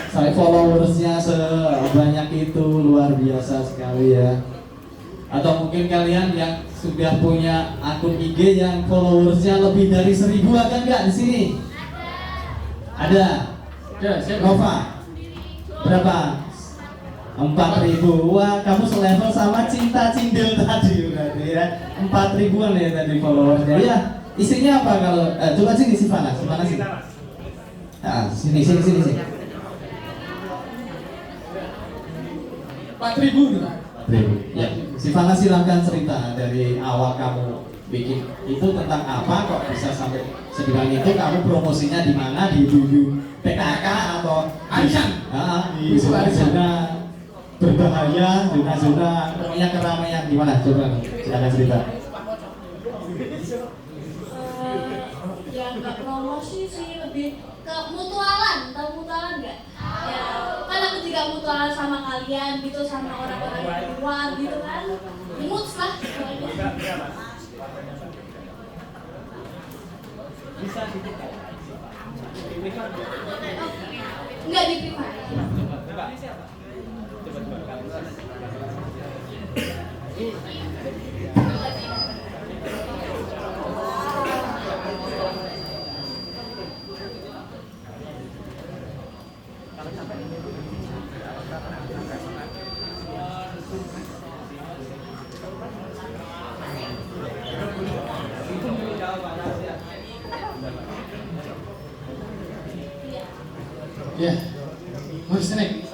Saya followersnya sebanyak itu, luar biasa sekali ya. Atau mungkin kalian yang sudah punya akun IG yang followersnya lebih dari 1000 ada nggak di sini? Ada. Nova berapa? 4.000. Wah, kamu selevel sama Cinta Cindil tadi berarti ya. 4.000-an ya tadi followersnya ya. Isinya apa kalau coba sini Sivana sini. Nah, sini. 4.000 nih Pak. Ya, Sivana silahkan cerita dari awal kamu bikin itu tentang apa, kok bisa sampai sedemikian itu, kamu promosinya di mana, di PKK atau di zona berbahaya, zona pokoknya keramaian di mana, coba silahkan cerita. Ya nggak promosi sih, lebih ke mutualan, tahu mutualan nggak? Ya, kan aku juga mutualan sama kalian gitu, sama orang-orang di luar gitu kan. Muts lah pokoknya. Bisa dibuka. Nggak di privat. Ya, who's next?